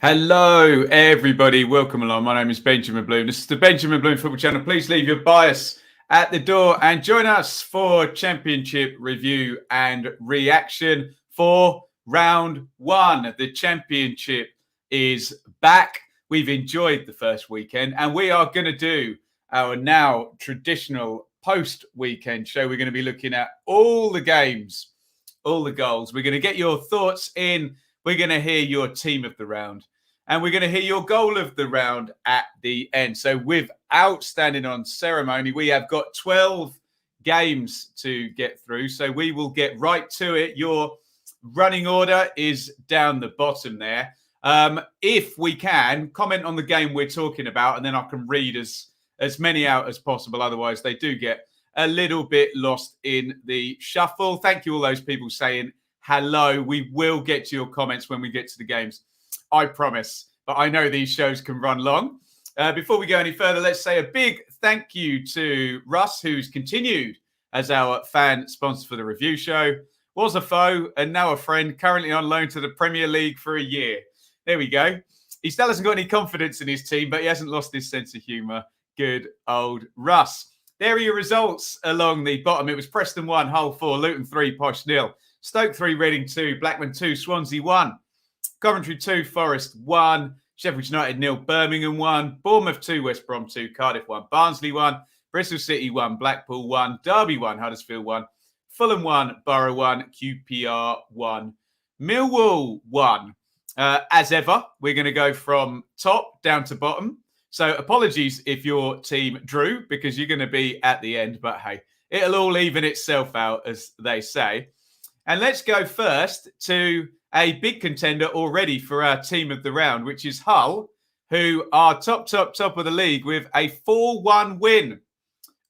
Hello, everybody. Welcome along. My name is Benjamin Bloom. This is the Benjamin Bloom Football Channel. Please leave your bias at the door and join us for Championship review and reaction for round one. The Championship is back. We've enjoyed the first weekend and we are going to do our now traditional post-weekend show. We're going to be looking at all the games, all the goals. We're going to get your thoughts in. We're going to hear your team of the round and we're going to hear your goal of the round at the end. So without standing on ceremony, we have got 12 games to get through. So we will get right to it. Your running order is down the bottom there. If we can, comment on the game we're talking about and then I can read as many out as possible. Otherwise, they do get a little bit lost in the shuffle. Thank you all those people saying hello. We will get to your comments when we get to the games. I promise. But I know these shows can run long. Before we go any further, let's say a big thank you to Russ, who's continued as our fan sponsor for the review show. Was a foe and now a friend, currently on loan to the Premier League for a year. There we go. He still hasn't got any confidence in his team, but he hasn't lost his sense of humour. Good old Russ. There are your results along the bottom. It was Preston 1, Hull 4, Luton 3, Posh 0. Stoke 3, Reading 2, Blackburn 2, Swansea 1, Coventry 2, Forest 1, Sheffield United 0, Birmingham 1, Bournemouth 2, West Brom 2, Cardiff 1, Barnsley 1, Bristol City 1, Blackpool 1, Derby 1, Huddersfield 1, Fulham 1, Borough 1, QPR 1, Millwall 1. As ever, we're going to go from top down to bottom. So apologies if your team drew because you're going to be at the end. But hey, it'll all even itself out, as they say. And let's go first to a big contender already for our team of the round, which is Hull, who are top of the league with a 4-1 win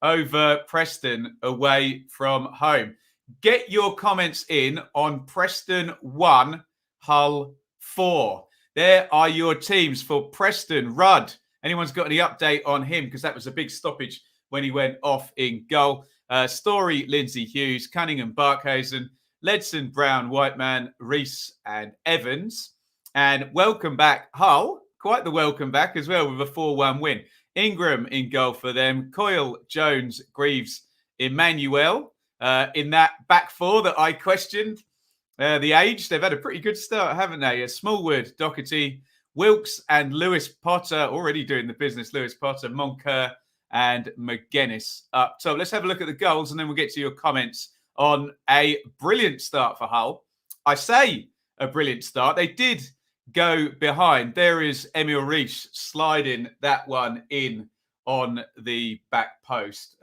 over Preston away from home. Get your comments in on Preston 1, Hull 4. There are your teams for Preston. Rudd, anyone's got any update on him? Because that was a big stoppage when he went off in goal. Story, Lindsay Hughes, Cunningham, Barkhuizen, Ledson, Brown, Whiteman, Reese and Evans. And welcome back, Hull. Quite the welcome back as well with a 4-1 win. Ingram in goal for them. Coyle, Jones, Greaves, Emmanuel. In that back four that I questioned. The age, they've had a pretty good start, haven't they? Smallwood, Doherty, Wilkes and Lewis Potter. Already doing the business. Lewis Potter, Moncur and McGuinness up top. Let's have a look at the goals and then we'll get to your comments on a brilliant start for Hull. I say a brilliant start. They did go behind. There is Emil Reich sliding that one in on the back post.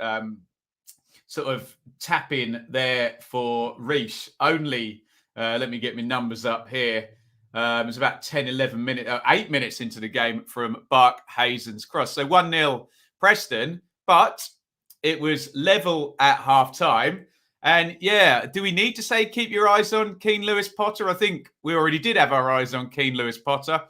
Sort of tapping there for Reich. Only, let me get my numbers up here. It was about 10, 11 minutes, 8 minutes into the game from Barkhuizen's cross. So 1-0 Preston, but it was level at half-time. And yeah, do we need to say keep your eyes on Keane Lewis Potter? I think we already did have our eyes on Keane Lewis Potter.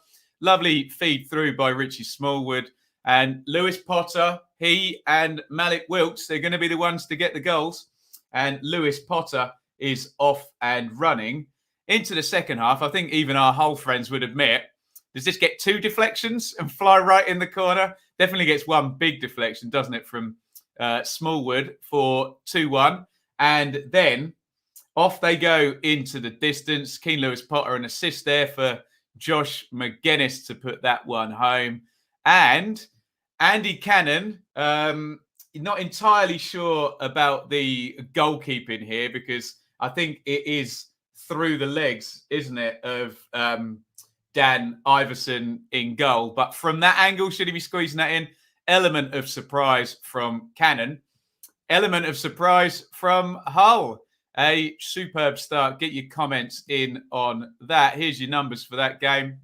Lovely feed through by Richie Smallwood. And Lewis Potter, he and Malik Wilkes, they're going to be the ones to get the goals. And Lewis Potter is off and running into the second half. I think even our Hull friends would admit, does this get 2 deflections and fly right in the corner? Definitely gets one big deflection, doesn't it, from Smallwood for 2-1. And then off they go into the distance. Keane Lewis Potter, an assist there for Josh McGuinness to put that one home. And Andy Cannon, not entirely sure about the goalkeeping here because I think it is through the legs, isn't it, of Dan Iverson in goal. But from that angle, should he be squeezing that in? Element of surprise from Cannon. Element of surprise from Hull. A superb start. Get your comments in on that. Here's your numbers for that game.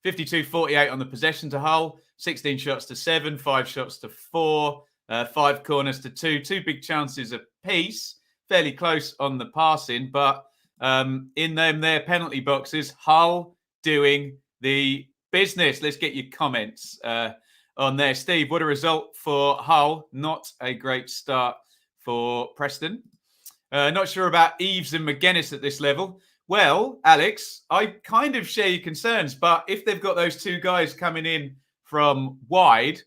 52-48 on the possession to Hull. 16 shots to 7. 5 shots to 4. 5 corners to 2. 2 big chances apiece. Fairly close on the passing. But in their penalty boxes, Hull doing the business. Let's get your comments on there. Steve, what a result for Hull. Not a great start for Preston. Not sure about Eves and McGuinness at this level. Well, Alex, I kind of share your concerns, but if they've got those two guys coming in from wide,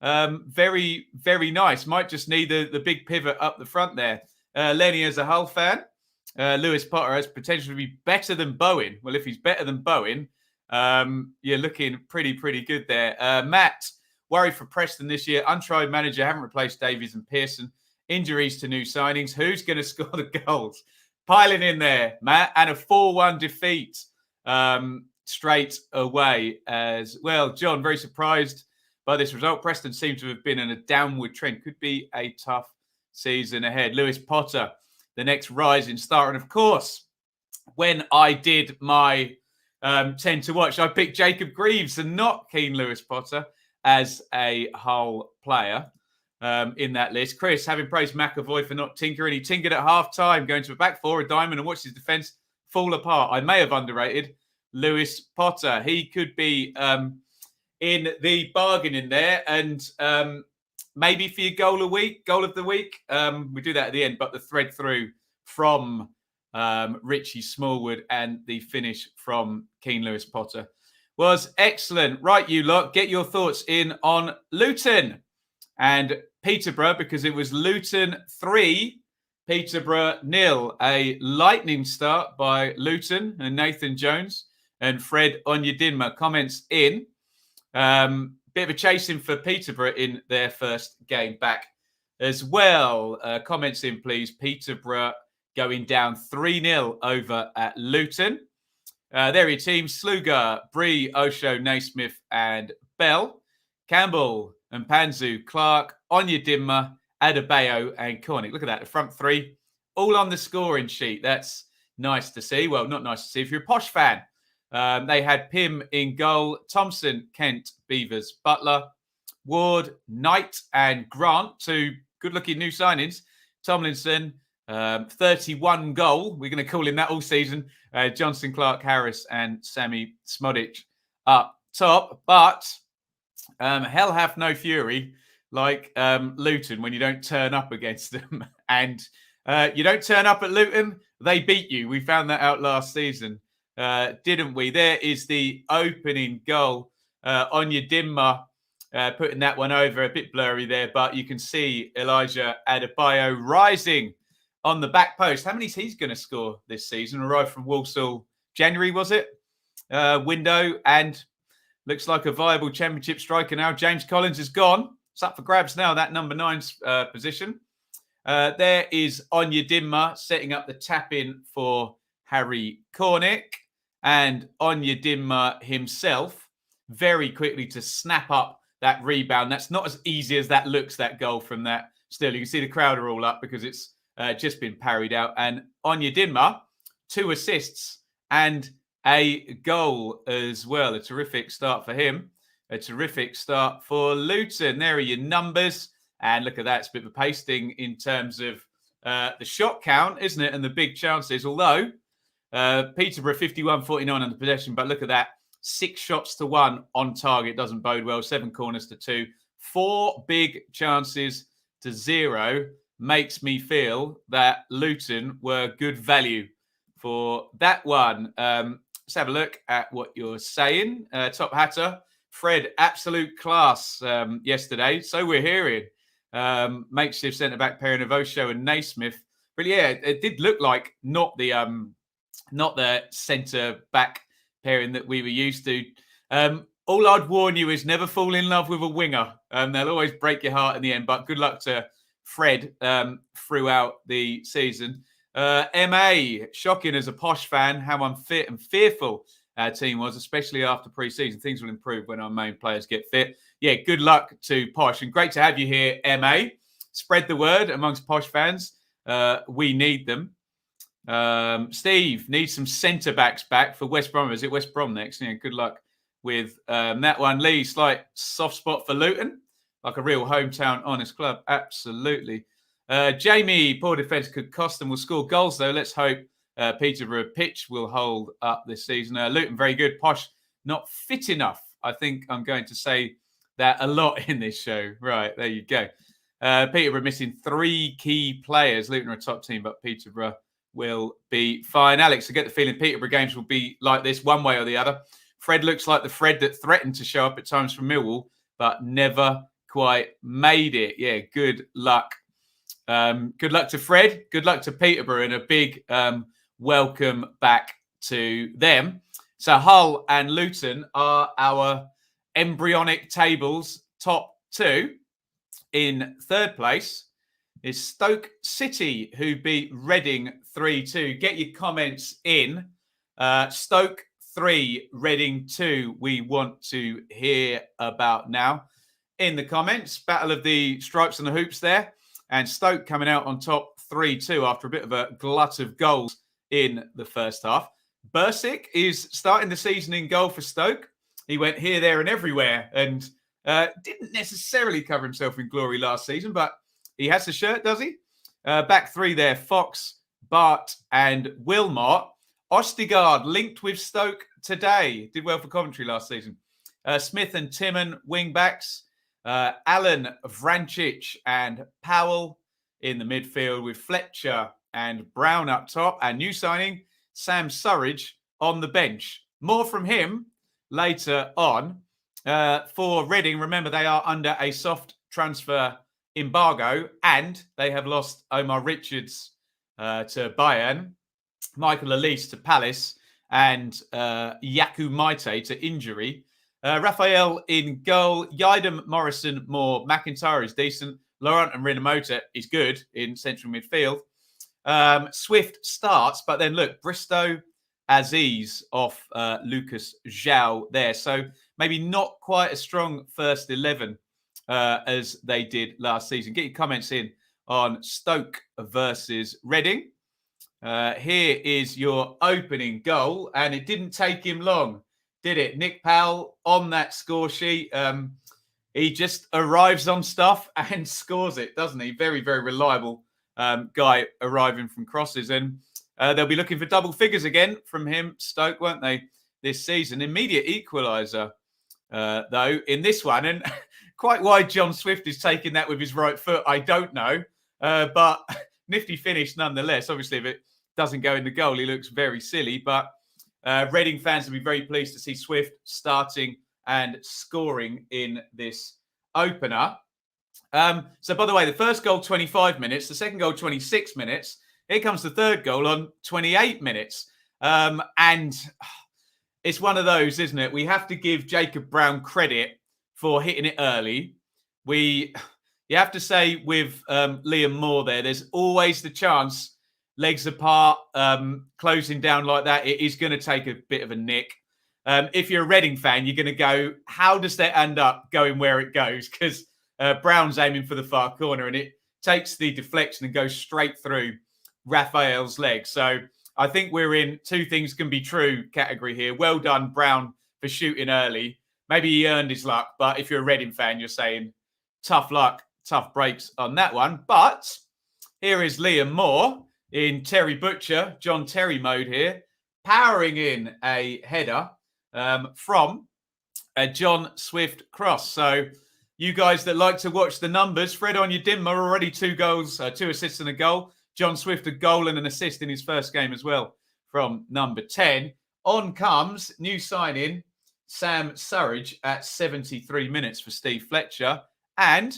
very, very nice. Might just need the big pivot up the front there. Lenny as a Hull fan. Lewis Potter has potential to be better than Bowen. Well, if he's better than Bowen, you're looking pretty good there. Matt, worried for Preston this year. Untried manager, haven't replaced Davies and Pearson. Injuries to new signings. Who's going to score the goals? Piling in there, Matt. And a 4-1 defeat straight away as well. John, very surprised by this result. Preston seem to have been in a downward trend. Could be a tough season ahead. Lewis Potter, the next rising star. And of course, when I did my 10 to watch, I picked Jacob Greaves and not Keane Lewis Potter as a Hull player in that list. Chris, having praised McAvoy for not tinkering, he tinkered at half-time, going to a back four, a diamond, and watched his defence fall apart. I may have underrated Lewis Potter. He could be in the bargain in there, and maybe for your goal of the week. We do that at the end, but the thread through from Richie Smallwood and the finish from Keane Lewis Potter was excellent. Right, you lot, get your thoughts in on Luton and Peterborough, because it was Luton 3, Peterborough 0. A lightning start by Luton and Nathan Jones and Fred Onyedinma. Comments in. Bit of a chasing for Peterborough in their first game back as well. Comments in, please. Peterborough going down 3-0 over at Luton. There are your teams. Sluga, Bree, Osho, Naismith and Bell. Campbell and Panzu, Clark, Onyedinma, Adebayo and Cornick. Look at that. The front three all on the scoring sheet. That's nice to see. Well, not nice to see if you're a posh fan. They had Pym in goal, Thompson, Kent, Beavers, Butler, Ward, Knight and Grant, two good-looking new signings. Tomlinson, 31 goal. We're going to call him that all season. Johnson, Clark, Harris and Sammy Smodic up top. But hell hath no fury like Luton when you don't turn up against them. And you don't turn up at Luton, they beat you. We found that out last season. Didn't we? There is the opening goal. Onyedinma putting that one over, a bit blurry there, but you can see Elijah Adebayo rising on the back post. How many is he going to score this season? Arrived from Walsall, January, was it? Window, and looks like a viable championship striker now. James Collins is gone. It's up for grabs now, that number 9's position. There is Onyedinma setting up the tap-in for Harry Cornick, and Onyedinma himself very quickly to snap up that rebound. That's not as easy as that looks, that goal from that Stirling. You can see the crowd are all up because it's just been parried out. And Onyedinma, 2 assists and a goal as well. A terrific start for him. A terrific start for Luton. There are your numbers. And look at that. It's a bit of a pasting in terms of the shot count, isn't it? And the big chances. Although Peterborough 51-49 on the possession. But look at that. 6 shots to 1 on target. Doesn't bode well. 7 corners to 2. 4 big chances to 0. Makes me feel that Luton were good value for that one. Let's have a look at what you're saying. Top Hatter, Fred, absolute class yesterday. So we're hearing. Makeshift centre-back pairing of Osho and Naismith. But yeah, it did look like not the centre-back pairing that we were used to. All I'd warn you is never fall in love with a winger. They'll always break your heart in the end. But good luck to Fred throughout the season. MA, shocking as a posh fan how unfit and fearful our team was, especially after pre-season. Things will improve when our main players get fit. Yeah, good luck to Posh. And great to have you here, MA. Spread the word amongst Posh fans. We need them. Steve needs some centre-backs back for West Brom. Is it West Brom next? Yeah, good luck with that one. Lee, slight soft spot for Luton. Like a real hometown honest club. Absolutely. Jamie, poor defence could cost them. Will score goals, though. Let's hope Peterborough pitch will hold up this season. Luton, very good. Posh, not fit enough. I think I'm going to say that a lot in this show. Right, there you go. Peterborough missing 3 key players. Luton are a top team, but Peterborough will be fine. Alex, I get the feeling Peterborough games will be like this one way or the other. Fred looks like the Fred that threatened to show up at times for Millwall, but never quite made it. Yeah, good luck. Good luck to Fred. Good luck to Peterborough, and a big welcome back to them. So Hull and Luton are our embryonic tables top two. In third place is Stoke City, who beat Reading 3-2. Get your comments in. Stoke 3, Reading 2, we want to hear about now in the comments. Battle of the stripes and the hoops there. And Stoke coming out on top 3-2 after a bit of a glut of goals in the first half. Bursic is starting the season in goal for Stoke. He went here, there and everywhere and didn't necessarily cover himself in glory last season, but he has the shirt, does he? Back three there, Fox, Bart and Wilmot. Ostigard linked with Stoke today. Did well for Coventry last season. Smith and Timon, wing-backs. Alan, Vrancic and Powell in the midfield with Fletcher and Brown up top. And new signing, Sam Surridge on the bench. More from him later on. For Reading, remember they are under a soft transfer embargo and they have lost Omar Richards to Bayern, Michael Elise to Palace and Yaku Maite to injury. Raphael in goal, Yidem, Morrison, Moore, McIntyre is decent. Laurent and Rinomota is good in central midfield. Swift starts, but then look, Bristow, Aziz off Lucas Zhao there. So maybe not quite a strong first 11 as they did last season. Get your comments in on Stoke versus Reading. Here is your opening goal, and it didn't take him long, did it? Nick Powell on that score sheet. He just arrives on stuff and scores it, doesn't he? Very, very reliable guy arriving from crosses. And they'll be looking for double figures again from him, Stoke, won't they, this season? Immediate equaliser, though, in this one. And quite why John Swift is taking that with his right foot, I don't know. But nifty finish nonetheless. Obviously, if it doesn't go in the goal, he looks very silly. But Reading fans will be very pleased to see Swift starting and scoring in this opener. So, by the way, the first goal, 25 minutes. The second goal, 26 minutes. Here comes the third goal on 28 minutes. And it's one of those, isn't it? We have to give Jacob Brown credit for hitting it early. You have to say with Liam Moore there's always the chance, legs apart, closing down like that, it is going to take a bit of a nick. If you're a Reading fan, you're going to go, how does that end up going where it goes? Because Brown's aiming for the far corner and it takes the deflection and goes straight through Raphael's leg. So I think we're in two things can be true category here. Well done, Brown, for shooting early. Maybe he earned his luck, but if you're a Reading fan, you're saying tough luck, tough breaks on that one. But here is Liam Moore in Terry Butcher, John Terry mode here, powering in a header from a John Swift cross. So you guys that like to watch the numbers, Fred on your dimmer, already 2 goals, 2 assists and a goal. John Swift a goal and an assist in his first game as well from number 10. On comes new signing Sam Surridge at 73 minutes for Steve Fletcher. And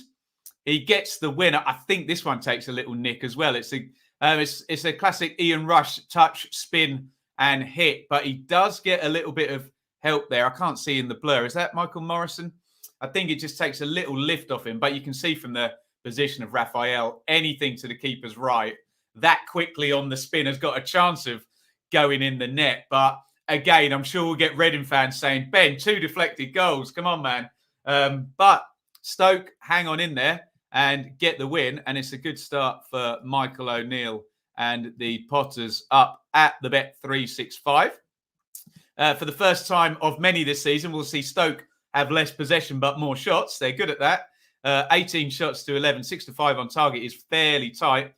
he gets the winner. I think this one takes a little nick as well. It's a classic Ian Rush touch, spin and hit. But he does get a little bit of help there. I can't see in the blur. Is that Michael Morrison? I think it just takes a little lift off him. But you can see from the position of Raphael, anything to the keeper's right, that quickly on the spin has got a chance of going in the net. But again, I'm sure we'll get Reading fans saying, Ben, 2 deflected goals. Come on, man. But Stoke hang on in there and get the win. And it's a good start for Michael O'Neill and the Potters up at the Bet 365. For the first time of many this season, we'll see Stoke have less possession but more shots. They're good at that. 18 shots to 11, 6-5 on target is fairly tight.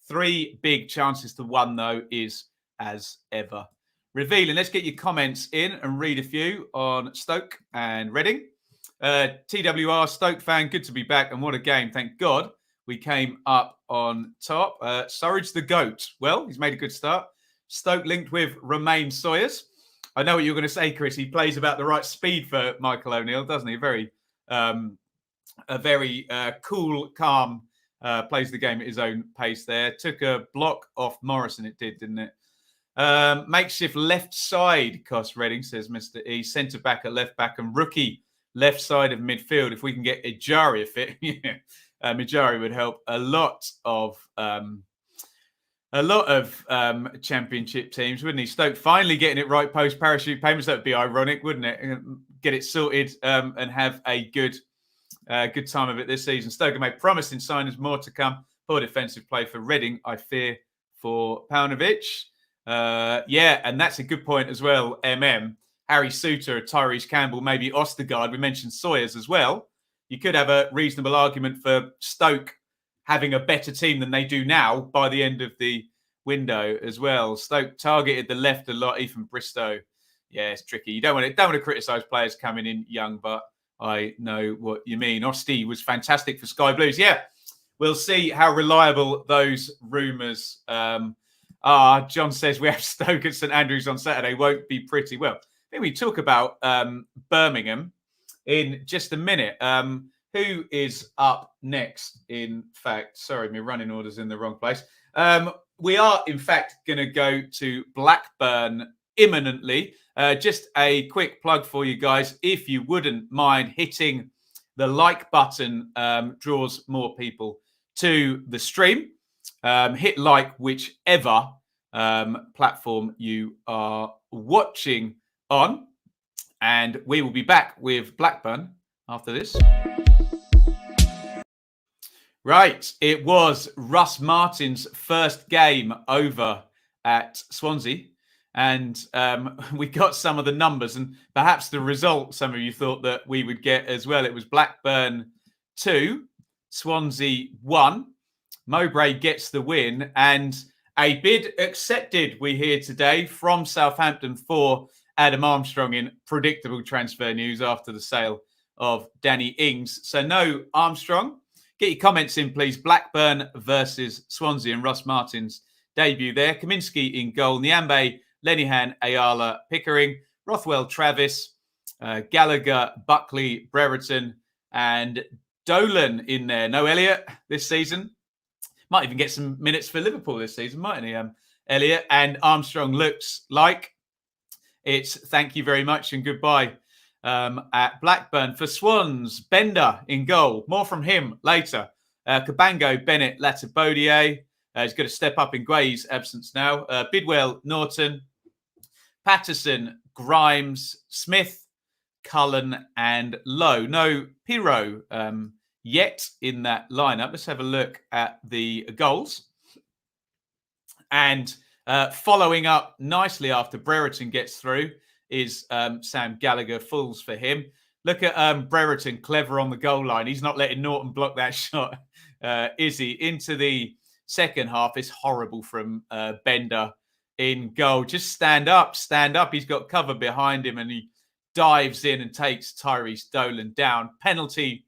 3 big chances to 1, though, is as ever revealing. Let's get your comments in and read a few on Stoke and Reading. TWR, Stoke fan, good to be back. And what a game. Thank God we came up on top. Surridge the GOAT. Well, he's made a good start. Stoke linked with Romain Sawyers. I know what you're going to say, Chris. He plays about the right speed for Michael O'Neill, doesn't he? A very cool, calm, plays the game at his own pace there. Took a block off Morrison, it did, didn't it? Makeshift left side cost Reading, says Mr. E. Centre back at left back and rookie left side of midfield. If we can get Ijari fit, yeah, Ijari would help a lot of championship teams, wouldn't he? Stoke finally getting it right post parachute payments. That would be ironic, wouldn't it? Get it sorted and have a good time of it this season. Stoke have made promising signings, more to come. Poor defensive play for Reading, I fear, for Paunovic. Yeah, and that's a good point as well, Harry Souttar, Tyrese Campbell, maybe Ostergaard. We mentioned Sawyers as well. You could have a reasonable argument for Stoke having a better team than they do now by the end of the window as well. Stoke targeted the left a lot, Ethan Bristow. Yeah, it's tricky. You don't want to criticise players coming in young, but I know what you mean. Osti was fantastic for Sky Blues. Yeah, we'll see how reliable those rumours are. John says we have Stoke at St Andrews on Saturday. Won't be pretty. Well, I think we talk about Birmingham in just a minute. Who is up next? In fact, sorry, my running order's in the wrong place. We are, in fact, going to go to Blackburn imminently. Just a quick plug for you guys. If you wouldn't mind hitting the like button, draws more people to the stream. Hit like whichever platform you are watching on. And we will be back with Blackburn after this. Right, it was Russ Martin's first game over at Swansea. And we got some of the numbers and perhaps the result some of you thought that we would get as well. It was Blackburn 2, Swansea 1. Mowbray gets the win and a bid accepted, we hear today, from Southampton for Adam Armstrong in predictable transfer news after the sale of Danny Ings. So no Armstrong. Get your comments in, please. Blackburn versus Swansea and Russ Martin's debut there. Kaminski in goal. Nyambe, Lenihan, Ayala, Pickering, Rothwell, Travis, Gallagher, Buckley, Brereton, and Dolan in there. No Elliott this season. Might even get some minutes for Liverpool this season, mightn't he? Elliott and Armstrong looks like it's thank you very much and goodbye at Blackburn. For Swans, Bender in goal. More from him later. Cabango, Bennett, Latibodier. He's going to step up in Guay's absence now. Bidwell, Norton, Patterson, Grimes, Smith, Cullen, and Lowe. No Pirro yet in that lineup. Let's have a look at the goals. And following up nicely after Brereton gets through is Sam Gallagher. Fools for him. Look at Brereton, clever on the goal line. He's not letting Norton block that shot, is he? Into the second half is horrible from Bender in goal. Just stand up. He's got cover behind him and he dives in and takes Tyrese Dolan down. Penalty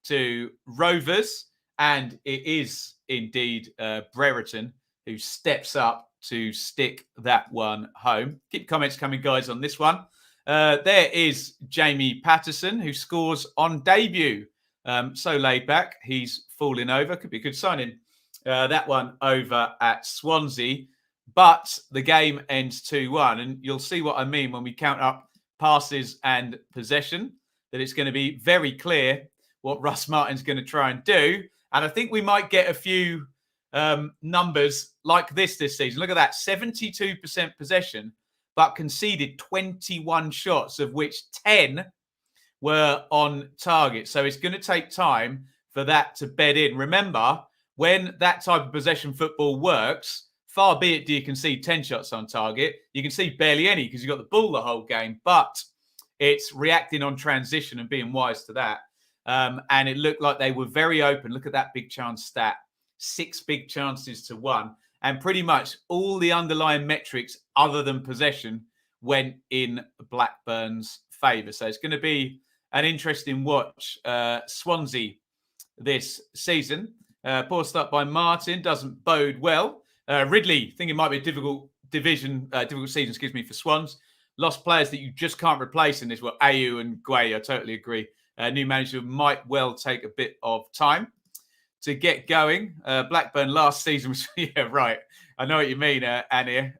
to Rovers. And it is indeed Brereton who steps up to stick that one home. Keep comments coming, guys, on this one. There is Jamie Patterson who scores on debut. So laid back. He's falling over. Could be a good signing. That one over at Swansea. But the game ends 2-1. And you'll see what I mean when we count up passes and possession, that it's going to be very clear what Russ Martin's going to try and do. And I think we might get a few numbers like this season. Look at that. 72% possession, but conceded 21 shots, of which 10 were on target. So it's going to take time for that to bed in. Remember, when that type of possession football works, far be it do you concede 10 shots on target. You can see barely any because you've got the ball the whole game, but it's reacting on transition and being wise to that. And it looked like they were very open. Look at that big chance stat. 6 big chances to 1. And pretty much all the underlying metrics other than possession went in Blackburn's favour. So it's going to be an interesting watch. Swansea this season. Poor start by Martin. Doesn't bode well. Ridley, think it might be a difficult season, for Swans. Lost players that you just can't replace in this. Well, Mayhew and Guay, I totally agree. New manager might well take a bit of time to get going. Blackburn last season was, yeah, right. I know what you mean, Annie.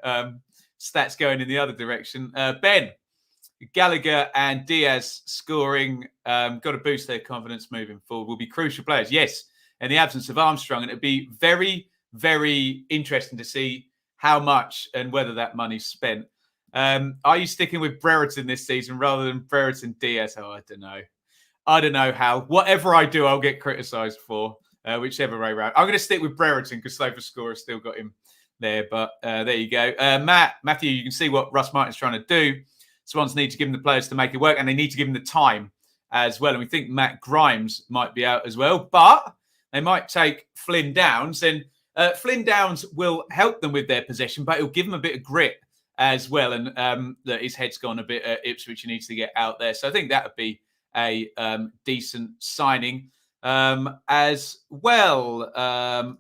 Stats going in the other direction. Ben, Gallagher and Diaz scoring, got to boost their confidence moving forward, will be crucial players. Yes, in the absence of Armstrong, and it'd be very, very interesting to see how much and whether that money's spent. Are you sticking with Brereton this season rather than Brereton Diaz? Oh, I don't know how. Whatever I do, I'll get criticised for, whichever way around. I'm going to stick with Brereton because Sloper Scorer still got him there. But there you go. Matthew, you can see what Russ Martin's trying to do. Swans need to give him the players to make it work, and they need to give him the time as well. And we think Matt Grimes might be out as well, but they might take Flynn Downs. And Flynn Downs will help them with their possession, but it'll give them a bit of grit as well. And his head's gone a bit at Ipswich. He needs to get out there. So I think that would be a decent signing as well.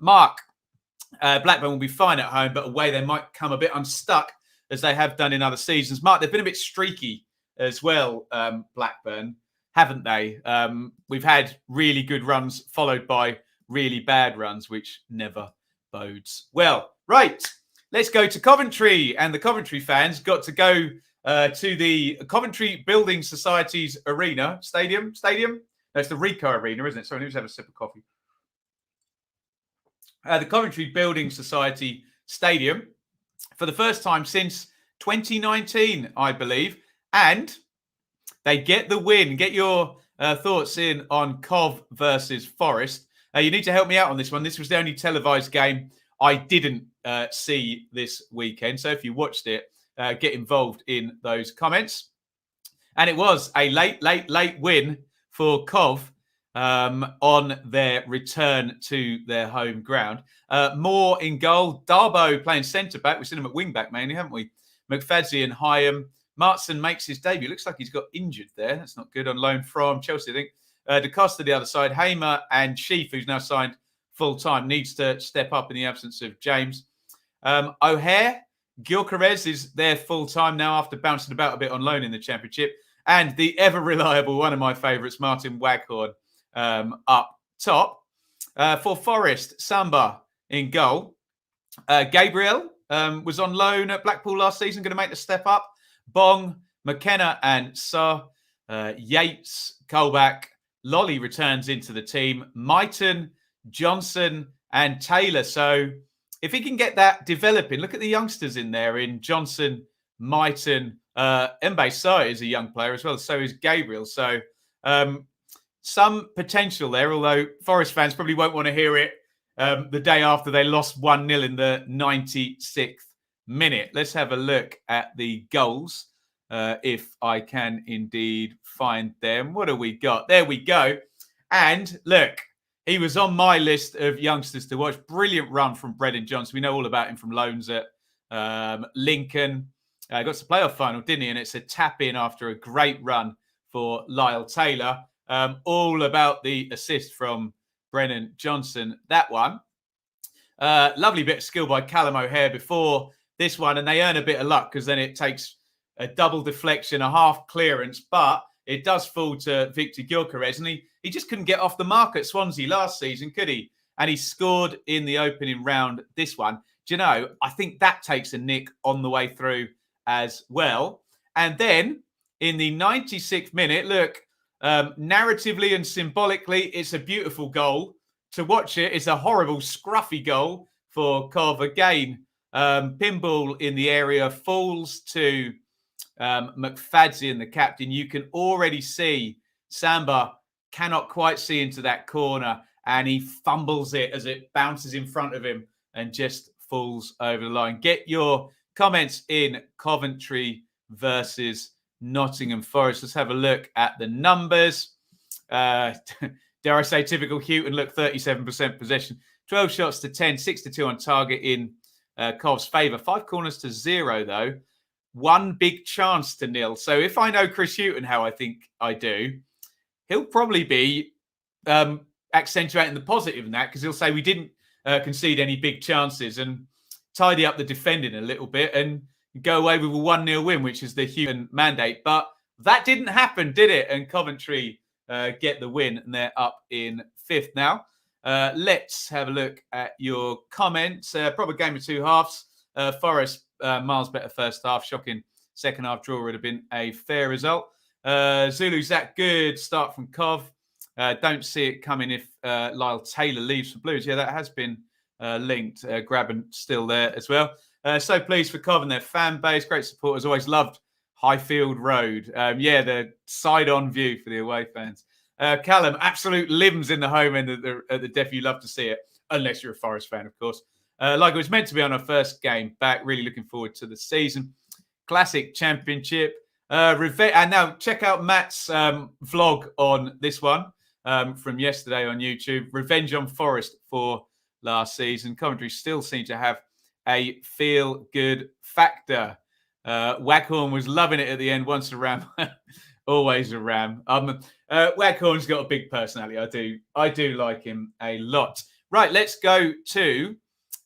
Mark, Blackburn will be fine at home, but away they might come a bit unstuck as they have done in other seasons. Mark, they've been a bit streaky as well, Blackburn, haven't they? We've had really good runs followed by really bad runs, which never bodes well. Right, let's go to Coventry. And the Coventry fans got to go to the Coventry Building Society's stadium. No, it's the Rico Arena, isn't it? Sorry, let me just have a sip of coffee. The Coventry Building Society Stadium for the first time since 2019, I believe. And they get the win. Get your thoughts in on Cov versus Forest. You need to help me out on this one. This was the only televised game I didn't see this weekend. So if you watched it, get involved in those comments. And it was a late win for Cov on their return to their home ground. Moore in goal. Darbo playing centre-back. We've seen him at wing-back mainly, haven't we? McFadzean and Hyam. Mattheson makes his debut. Looks like he's got injured there. That's not good. On loan from Chelsea, I think. De Costa the other side. Hamer and Sheaf, who's now signed full-time, needs to step up in the absence of James. O'Hare, Gyökeres is there full-time now after bouncing about a bit on loan in the Championship. And the ever-reliable, one of my favourites, Martin Waghorn, up top. For Forest, Samba in goal. Gabriel was on loan at Blackpool last season, going to make the step up. Bong, McKenna and Sa. Yates, Colback. Lolly returns into the team. Myton, Johnson and Taylor. So if he can get that developing, look at the youngsters in there in Johnson, Myton. Mbe Sa is a young player as well. So is Gabriel. So some potential there, although Forest fans probably won't want to hear it the day after they lost 1-0 in the 96th minute. Let's have a look at the goals, if I can indeed find them. What have we got? There we go. And look, he was on my list of youngsters to watch. Brilliant run from Brendan Johnson. We know all about him from loans at Lincoln. Got to the playoff final, didn't he? And it's a tap-in after a great run for Lyle Taylor. All about the assist from Brennan Johnson, that one. Lovely bit of skill by Callum O'Hare before this one, and they earn a bit of luck because then it takes a double deflection, a half clearance, but it does fall to Victor Gyökeres, and he just couldn't get off the mark at Swansea last season, could he? And he scored in the opening round this one. Do you know, I think that takes a nick on the way through as well. And then in the 96th minute, look, narratively and symbolically, it's a beautiful goal. To watch it, it's a horrible, scruffy goal for Cov. Again, pinball in the area falls to McFadzean, the captain. You can already see Samba cannot quite see into that corner, and he fumbles it as it bounces in front of him and just falls over the line. Get your comments in Coventry versus Nottingham Forest. Let's have a look at the numbers. Dare I say typical Houghton, look, 37% possession, 12 shots to 10, 6-2 on target in Cov's favour. 5 corners to 0, though. 1 big chance to 0. So if I know Chris Houghton how I think I do, he'll probably be accentuating the positive in that, because he'll say we didn't concede any big chances and tidy up the defending a little bit and go away with a 1-0 win, which is the human mandate. But that didn't happen, did it? And Coventry get the win, and they're up in 5th now. Let's have a look at your comments. Probably game of two halves. Forest, miles better first half. Shocking second half draw would have been a fair result. Zulu's that good. Start from Cov. Don't see it coming if Lyle Taylor leaves for Blues. Yeah, that has been linked. Graben still there as well. So pleased for Cov and their fan base. Great supporters. Always loved Highfield Road. The side-on view for the away fans. Callum, absolute limbs in the home end at the Def. You love to see it, unless you're a Forest fan, of course. Like it was meant to be on our first game back. Really looking forward to the season. Classic Championship. And now check out Matt's vlog on this one from yesterday on YouTube. Revenge on Forest for last season. Coventry still seem to have a feel-good factor. Waghorn was loving it at the end. Once a ram, always a ram. Waghorn's got a big personality. I do like him a lot. Right, let's go to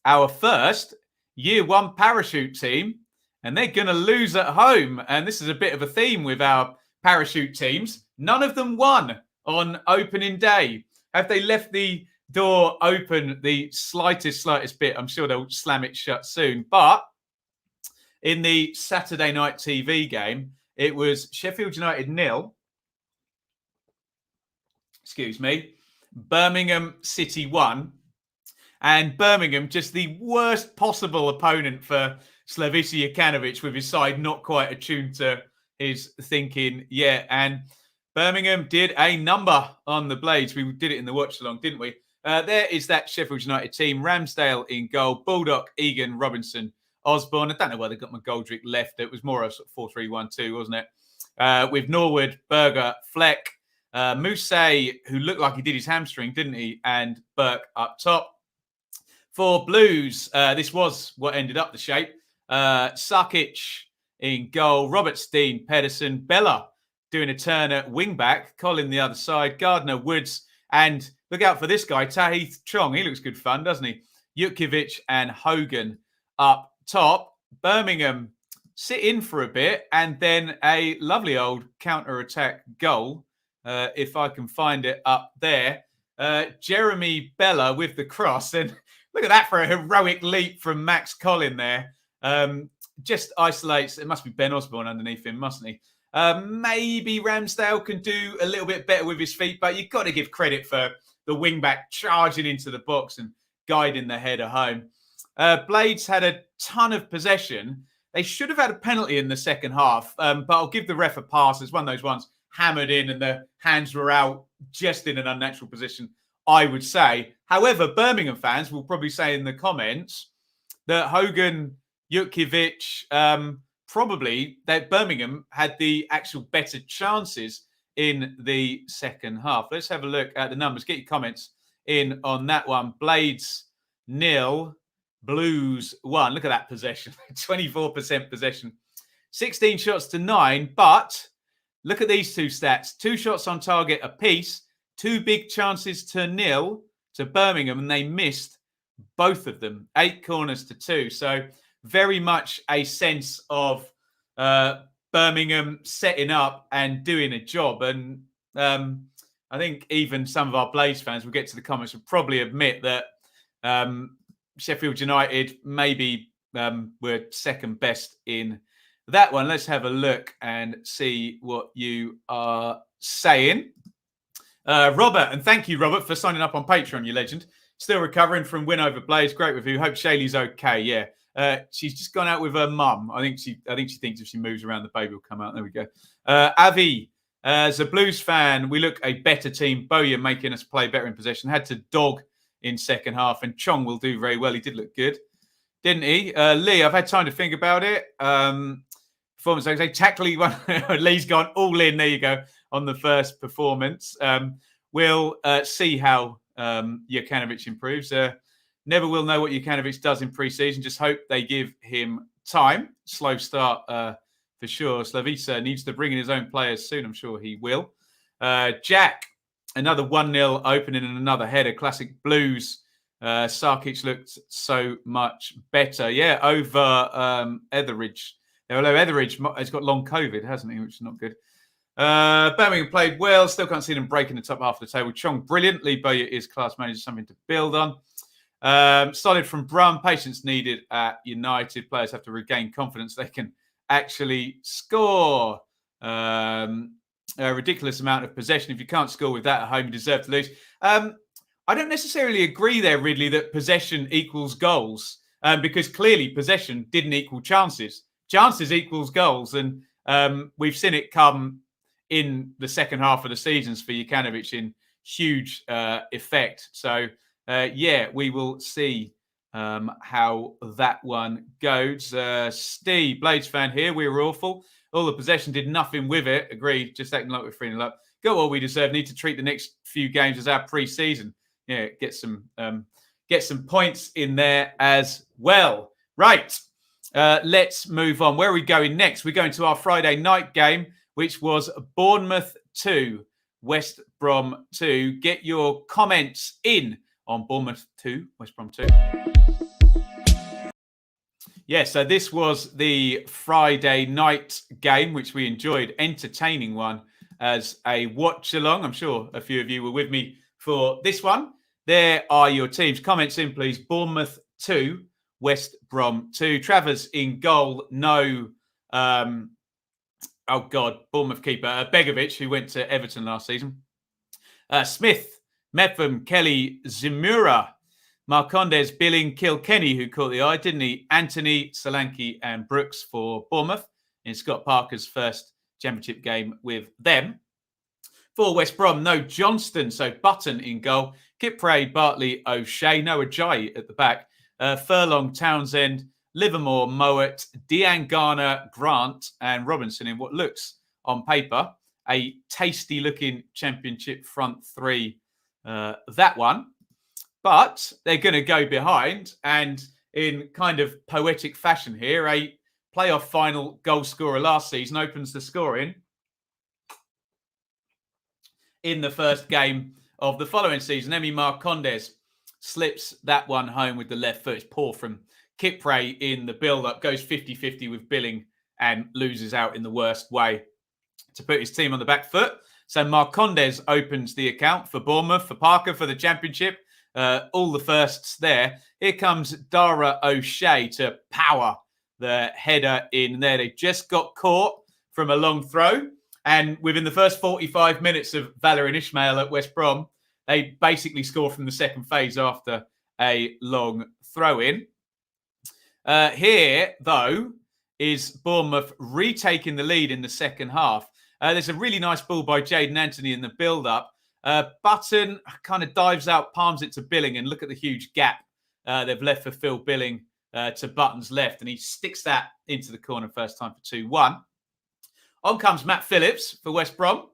our first Year 1 parachute team, and they're going to lose at home. And this is a bit of a theme with our parachute teams. None of them won on opening day. Have they left the door open the slightest bit? I'm sure they'll slam it shut soon. But in the Saturday night TV game, it was Sheffield United 0. Birmingham City 1. And Birmingham, just the worst possible opponent for Slavisa Jokanovic, with his side not quite attuned to his thinking yet. And Birmingham did a number on the Blades. We did it in the watch-along, didn't we? There is that Sheffield United team. Ramsdale in goal. Baldock, Egan, Robinson, Osborne. I don't know why they got McGoldrick left. It was more a sort of 4-3-1-2, wasn't it? With Norwood, Berger, Fleck, Mousse, who looked like he did his hamstring, didn't he? And Burke up top. For Blues, this was what ended up the shape. Sarkic in goal. Roberts, Dean, Pedersen, Bella doing a turn at wing-back. Colin the other side. Gardner, Woods. And look out for this guy, Tahith Chong. He looks good fun, doesn't he? Jutkiewicz and Hogan up top. Birmingham sit in for a bit, and then a lovely old counter-attack goal, if I can find it up there. Jeremy Bella with the cross. And look at that for a heroic leap from Max Colin there. Just isolates. It must be Ben Osborne underneath him, mustn't he? Maybe Ramsdale can do a little bit better with his feet, but you've got to give credit for the wing-back charging into the box and guiding the header home. Blades had a ton of possession. They should have had a penalty in the second half, but I'll give the ref a pass. It's one of those ones hammered in and the hands were out just in an unnatural position, I would say. However, Birmingham fans will probably say in the comments that Hogan, Jutkiewicz, probably that Birmingham had the actual better chances in the second half. Let's have a look at the numbers. Get your comments in on that one. Blades 0, Blues 1. Look at that possession. 24% possession. 16 shots to 9. But look at these two stats. 2 shots on target apiece. 2 big chances to 0 to Birmingham, and they missed both of them. 8 corners to 2. So very much a sense of Birmingham setting up and doing a job. And I think even some of our Blades fans, we'll get to the comments, will probably admit that Sheffield United maybe were second best in that one. Let's have a look and see what you are saying. Robert, and thank you, Robert, for signing up on Patreon, you legend. Still recovering from win over Blades. Great review. Hope Shaylee's okay. Yeah. She's just gone out with her mum. I think she thinks if she moves around, the baby will come out. There we go. Avi, as a Blues fan, we look a better team. Bowyer making us play better in possession. Had to dog in second half, and Chong will do very well. He did look good, didn't he? Lee, I've had time to think about it. Performance, I say, tactically, Lee's gone all in. There you go on the first performance. We'll see how Jokanovic improves. Never will know what Jokanovic does in pre-season. Just hope they give him time. Slow start for sure. Slavisa needs to bring in his own players soon. I'm sure he will. Jack, Another 1-0 opening and another header. Classic Blues. Sarkic looked so much better. Yeah, over Etheridge. Although Etheridge has got long COVID, hasn't he? Which is not good. Birmingham played well. Still can't see them breaking the top half of the table. Chong brilliantly. Boya is class manager, something to build on. Solid from Brum. Patience needed at United. Players have to regain confidence they can actually score. A ridiculous amount of possession. If you can't score with that at home, you deserve to lose. I don't necessarily agree there, Ridley, that possession equals goals, because clearly possession didn't equal chances. Chances equals goals, and we've seen it come in the second half of the seasons for Jukanovic in huge effect. So, we will see how that one goes. Steve, Blades fan here. We were awful. All the possession did nothing with it. Agreed. Just acting like we're 3-0 up. Got what we deserve. Need to treat the next few games as our pre-season. Yeah, get some points in there as well. Right. Let's move on. Where are we going next? We're going to our Friday night game, which was Bournemouth 2, West Brom 2. Get your comments in on Bournemouth 2, West Brom 2. Yeah, so this was the Friday night game, which we enjoyed. Entertaining one as a watch-along. I'm sure a few of you were with me for this one. There are your teams. Comments in, please. Bournemouth 2, West Brom 2. Trevor's in goal. No, Bournemouth keeper. Begovic, who went to Everton last season. Smith, Mepham, Kelly, Zimura, Marcondes, Billing, Kilkenny, who caught the eye, didn't he? Anthony, Solanke and Brooks for Bournemouth in Scott Parker's first championship game with them. For West Brom, no Johnston, so Burton in goal. Kipre, Bartley, O'Shea, no Ajayi at the back. Furlong, Townsend, Livermore, Mowat, Diangana, Grant and Robinson in what looks on paper a tasty-looking championship front three. That one. But they're going to go behind, and in kind of poetic fashion here, a playoff final goal scorer last season opens the scoring in the first game of the following season. Emi Marcondes slips that one home with the left foot. It's poor from Kipre in the build-up, goes 50-50 with Billing and loses out in the worst way to put his team on the back foot. So Marcondes opens the account for Bournemouth, for Parker, for the championship. All the firsts there. Here comes Dara O'Shea to power the header in there. They just got caught from a long throw. And within the first 45 minutes of Valerian Ismail at West Brom, they basically score from the second phase after a long throw-in. Here, though, is Bournemouth retaking the lead in the second half. There's a really nice ball by Jaden Anthony in the build-up. Button kind of dives out, palms it to Billing, and look at the huge gap they've left for Phil Billing to Button's left, and he sticks that into the corner first time for 2-1. On comes Matt Phillips for West Brom.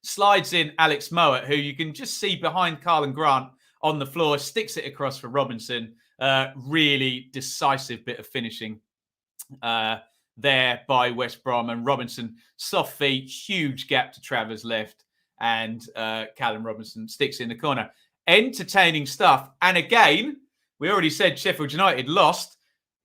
Slides in Alex Mowat, who you can just see behind Carl and Grant on the floor, sticks it across for Robinson. Really decisive bit of finishing there by West Brom, and Robinson, soft feet, huge gap to Trevor's left. And Callum Robinson sticks in the corner. Entertaining stuff. And again, we already said Sheffield United lost.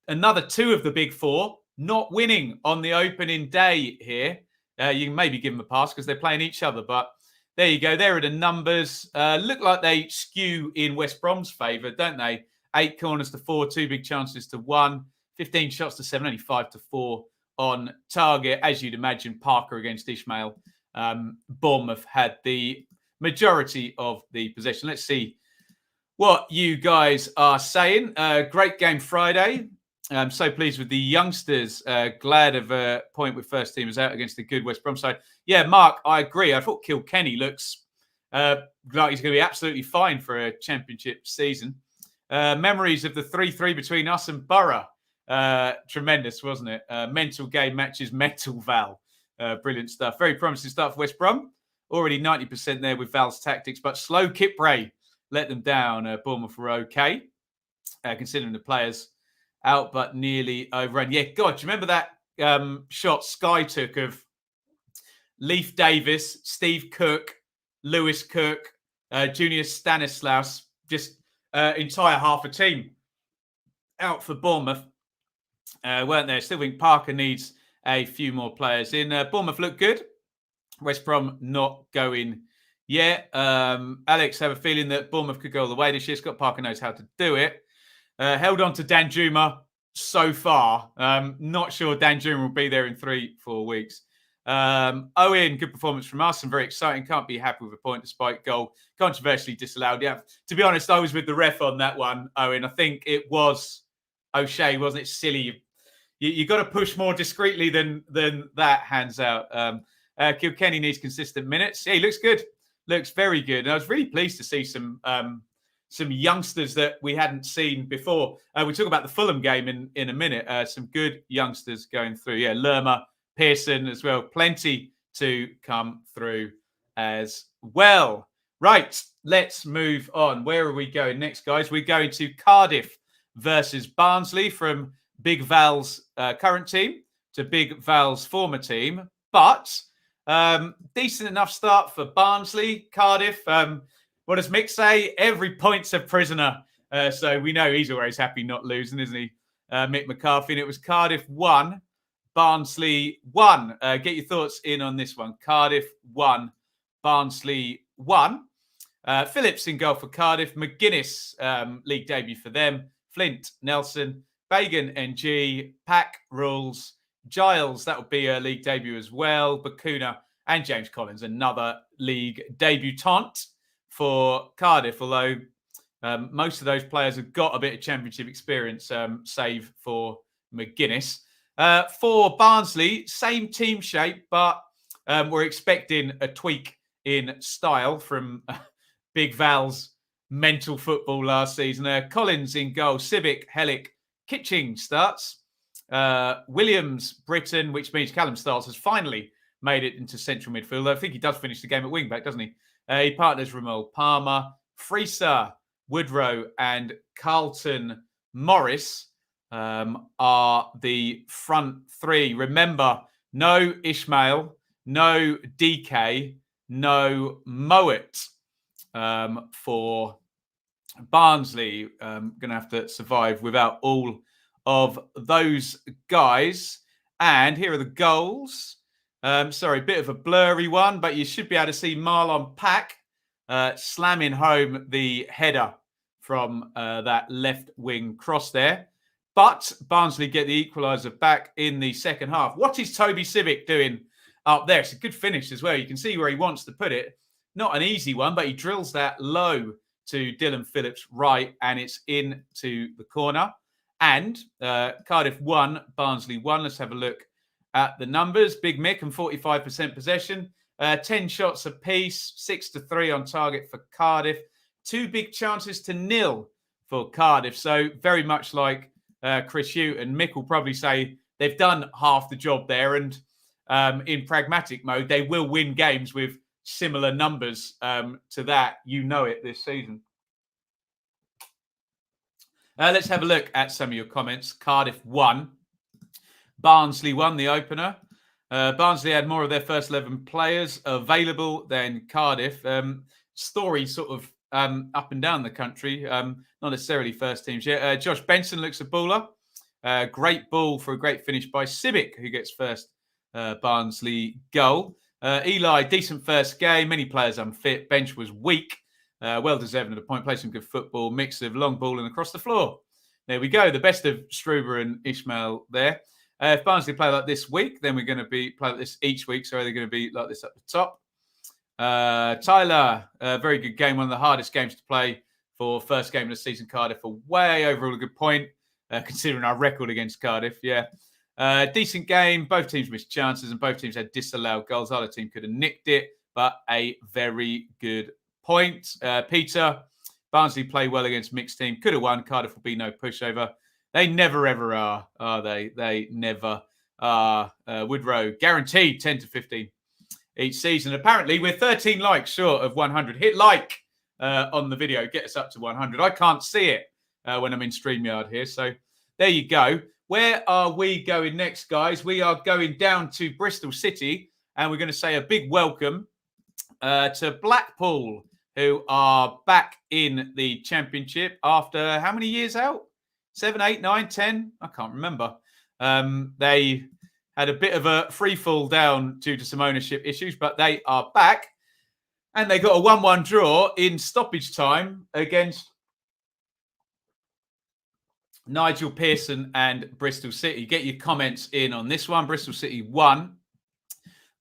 Another two of the big four not winning on the opening day here. You can maybe give them a pass because they're playing each other. But there you go. There are the numbers. Look like they skew in West Brom's favour, don't they? 8 corners to 4, 2 big chances to 1, 15 shots to 7, only 5 to 4 on target. As you'd imagine, Parker against Ishmael. Bournemouth had the majority of the possession. Let's see what you guys are saying. Great game Friday. I'm so pleased with the youngsters. Glad of a point with first teamers out against the good West Brom side. Yeah, Mark, I agree. I thought Kilkenny looks like he's going to be absolutely fine for a championship season. Memories of the 3-3 between us and Borough. Tremendous, wasn't it? Mental game matches, mental Val. Brilliant stuff. Very promising start for West Brom. Already 90% there with Val's tactics, but slow Kipre let them down. Bournemouth were okay, considering the players out, but nearly overrun. Yeah, God, do you remember that shot Sky took of Leif Davis, Steve Cook, Lewis Cook, Junior Stanislaus, just entire half a team out for Bournemouth, weren't there? Still think Parker needs a few more players in. Bournemouth look good. West Brom not going yet. Alex, have a feeling that Bournemouth could go all the way this year. Scott Parker knows how to do it. Held on to Danjuma so far. Not sure Danjuma will be there in 3-4 weeks. Owen, good performance from us and very exciting. Can't be happy with a point despite goal. Controversially disallowed. Yeah, to be honest, I was with the ref on that one, Owen. I think it was O'Shea, wasn't it? Silly. You got to push more discreetly than that, hands out. Kilkenny needs consistent minutes. Yeah, he looks good. Looks very good. And I was really pleased to see some youngsters that we hadn't seen before. We talk about the Fulham game in a minute. Some good youngsters going through. Yeah, Lerma, Pearson as well. Plenty to come through as well. Right, let's move on. Where are we going next, guys? We're going to Cardiff versus Barnsley, from Big Val's current team to Big Val's former team. But decent enough start for Barnsley. Cardiff, what does Mick say? Every point's a prisoner. So we know he's always happy not losing, isn't he? Mick McCarthy. And it was Cardiff 1, Barnsley 1. Get your thoughts in on this one. Cardiff 1, Barnsley 1. Phillips in goal for Cardiff. McGuinness, league debut for them. Flint, Nelson, Bagan, NG, Pack, Rules, Giles, that would be a league debut as well. Bakuna and James Collins, another league debutant for Cardiff, although most of those players have got a bit of championship experience, save for McGuinness. For Barnsley, same team shape, but we're expecting a tweak in style from Big Val's mental football last season. Collins in goal, Civic, Hellick, Kitching starts. Williams, Britton, which means Callum Stiles has finally made it into central midfield. I think he does finish the game at wing-back, doesn't he? He partners Romuald Palmer, Freeser, Woodrow, and Carlton Morris are the front three. Remember, no Ishmael, no DK, no Mowat for Barnsley. Going to have to survive without all of those guys. And here are the goals. Sorry, bit of a blurry one, but you should be able to see Marlon Pack slamming home the header from that left wing cross there. But Barnsley get the equaliser back in the second half. What is Toby Civic doing up there? It's a good finish as well. You can see where he wants to put it. Not an easy one, but he drills that low to Dylan Phillips right, and it's into the corner. And Cardiff 1, Barnsley 1. Let's have a look at the numbers. Big Mick and 45% possession. 10 shots apiece, 6-3 on target for Cardiff. 2 big chances to 0 for Cardiff. So very much like Chris Hugh and Mick will probably say they've done half the job there. And in pragmatic mode, they will win games with similar numbers to that. You know it this season. Let's have a look at some of your comments. Cardiff 1. Barnsley 1, the opener. Barnsley had more of their first 11 players available than Cardiff. Story sort of up and down the country. Not necessarily first teams yet. Josh Benson looks a baller. Great ball for a great finish by Civic, who gets first Barnsley goal. Eli, decent first game. Many players unfit. Bench was weak. Well deserving of the point. Played some good football. Mix of long ball and across the floor. There we go. The best of Struber and Ishmael there. If Barnsley play like this week, then we're going to be play like this each week. So they're going to be like this at the top. Tyler, very good game. One of the hardest games to play for first game of the season. Cardiff away. Overall a good point, considering our record against Cardiff. Yeah. Decent game. Both teams missed chances and both teams had disallowed goals. Either team could have nicked it, but a very good point. Peter, Barnsley play well against mixed team. Could have won. Cardiff will be no pushover. They never, ever are they? They never are. Woodrow, guaranteed 10 to 15 each season. Apparently, we're 13 likes short of 100. Hit like on the video. Get us up to 100. I can't see it when I'm in StreamYard here. So there you go. Where are we going next, guys? We are going down to Bristol City, and we're going to say a big welcome to Blackpool, who are back in the Championship after how many years out? 7, 8, 9, 10? I can't remember. They had a bit of a free fall down due to some ownership issues, but they are back. And they got a 1-1 draw in stoppage time against Nigel Pearson and Bristol City. Get your comments in on this one. Bristol City 1,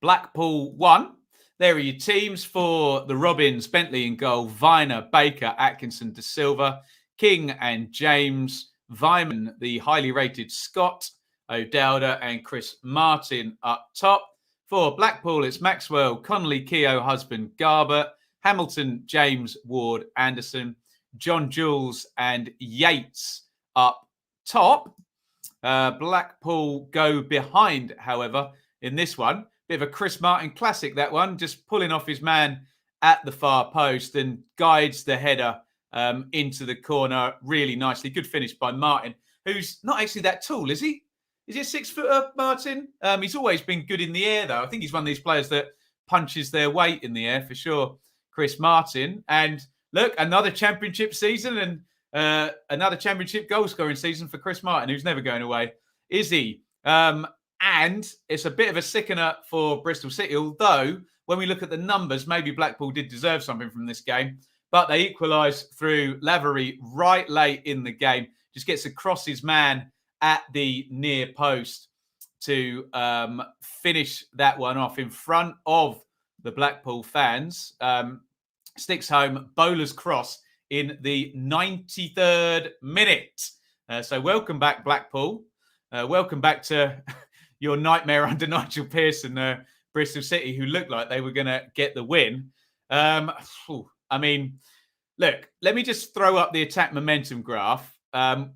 Blackpool 1. There are your teams for the Robins: Bentley in goal, Viner, Baker, Atkinson, De Silva, King and James, Vyman, the highly rated Scott, O'Dowda and Chris Martin up top. For Blackpool, it's Maxwell, Connolly, Keogh, Husband, Garbutt, Hamilton, James, Ward, Anderson, John Jules and Yates up top. Blackpool go behind, however, in this one. Bit of a Chris Martin classic, that one. Just pulling off his man at the far post and guides the header into the corner really nicely. Good finish by Martin, who's not actually that tall, is he? Is he a 6-footer, Martin? He's always been good in the air, though. I think he's one of these players that punches their weight in the air, for sure, Chris Martin. And look, another Championship season and another Championship goal-scoring season for Chris Martin, who's never going away, is he? And it's a bit of a sickener for Bristol City, although when we look at the numbers, maybe Blackpool did deserve something from this game. But they equalised through Lavery right late in the game. Just gets across his man at the near post to finish that one off in front of the Blackpool fans. Sticks home bowler's cross in the 93rd minute. So welcome back, Blackpool. Welcome back to your nightmare under Nigel Pearson, Bristol City, who looked like they were going to get the win. I mean, look, let me just throw up the attack momentum graph.